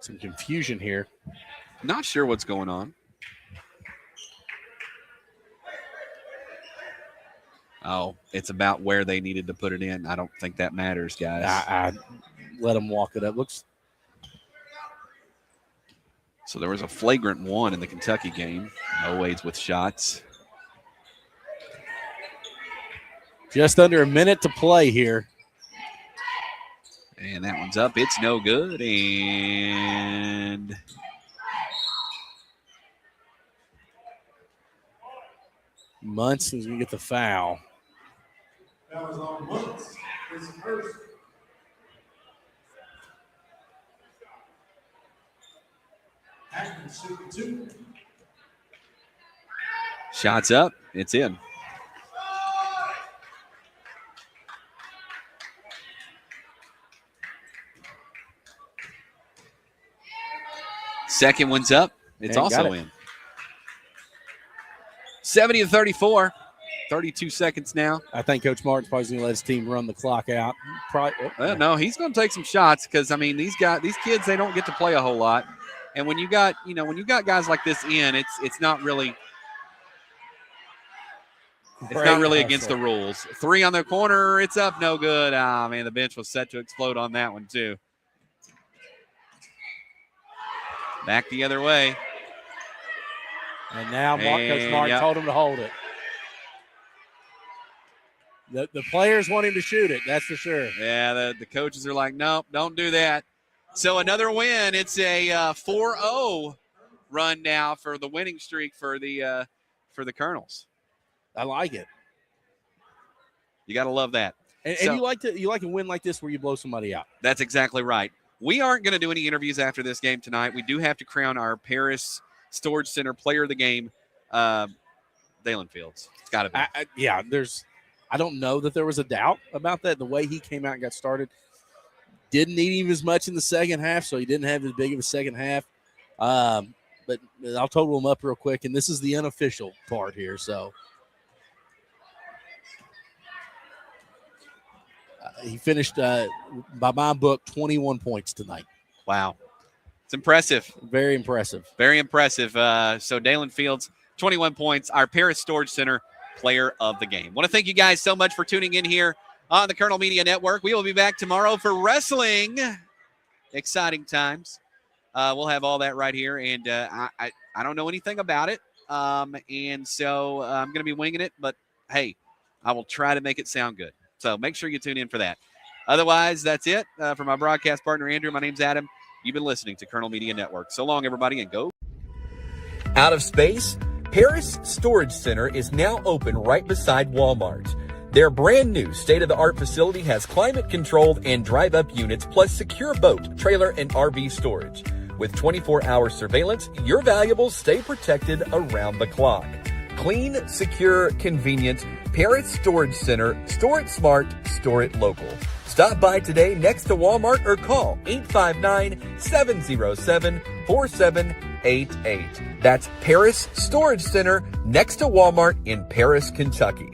some confusion here. Not sure what's going on. Oh, it's about where they needed to put it in. I don't think that matters, guys. I let them walk it up. Looks. So there was a flagrant one in the Kentucky game. No aids with shots. Just under a minute to play here. And that one's up. It's no good. And Muntz is going to get the foul. That was on Muntz. His first. Atkins shooting two. shots up. It's in. Second one's up. It's also in. 70-34. 32 seconds now. I think Coach Martin's probably going to let his team run the clock out. No, he's going to take some shots because, I mean, these kids, they don't get to play a whole lot. And when you got guys like this in, it's not really against the rules. Three on the corner, it's up, no good. Ah, man, the bench was set to explode on that one too. Back the other way. And now Coach Martin told him to hold it. The players want him to shoot it, that's for sure. Yeah, the coaches are like, nope, don't do that. So another win. It's a 4-0 run now for the winning streak for the Colonels. I like it. You got to love that. And So- you like a win like this where you blow somebody out. That's exactly right. We aren't going to do any interviews after this game tonight. We do have to crown our Paris Storage Center Player of the Game, Dalen Fields. It's got to be. I don't know that there was a doubt about that. The way he came out and got started, didn't need him as much in the second half, so he didn't have as big of a second half. But I'll total him up real quick, and this is the unofficial part here. So he finished, by my book, 21 points tonight. Wow. It's impressive. Very impressive. Very impressive. So Dalen Fields, 21 points, our Paris Storage Center Player of the Game. Want to thank you guys so much for tuning in here on the Colonel Media Network. We will be back tomorrow for wrestling. Exciting times. We'll have all that right here, and I don't know anything about it, and so I'm going to be winging it, but hey, I will try to make it sound good. So make sure you tune in for that. Otherwise, that's it. For my broadcast partner, Andrew, my name's Adam. You've been listening to Colonel Media Network. So long, everybody, and go. Out of space? Paris Storage Center is now open right beside Walmart. Their brand new state-of-the-art facility has climate-controlled and drive-up units plus secure boat, trailer, and RV storage. With 24-hour surveillance, your valuables stay protected around the clock. Clean, secure, convenient. Paris Storage Center. Store it smart, store it local. Stop by today next to Walmart or call 859-707-4788. That's Paris Storage Center next to Walmart in Paris, Kentucky.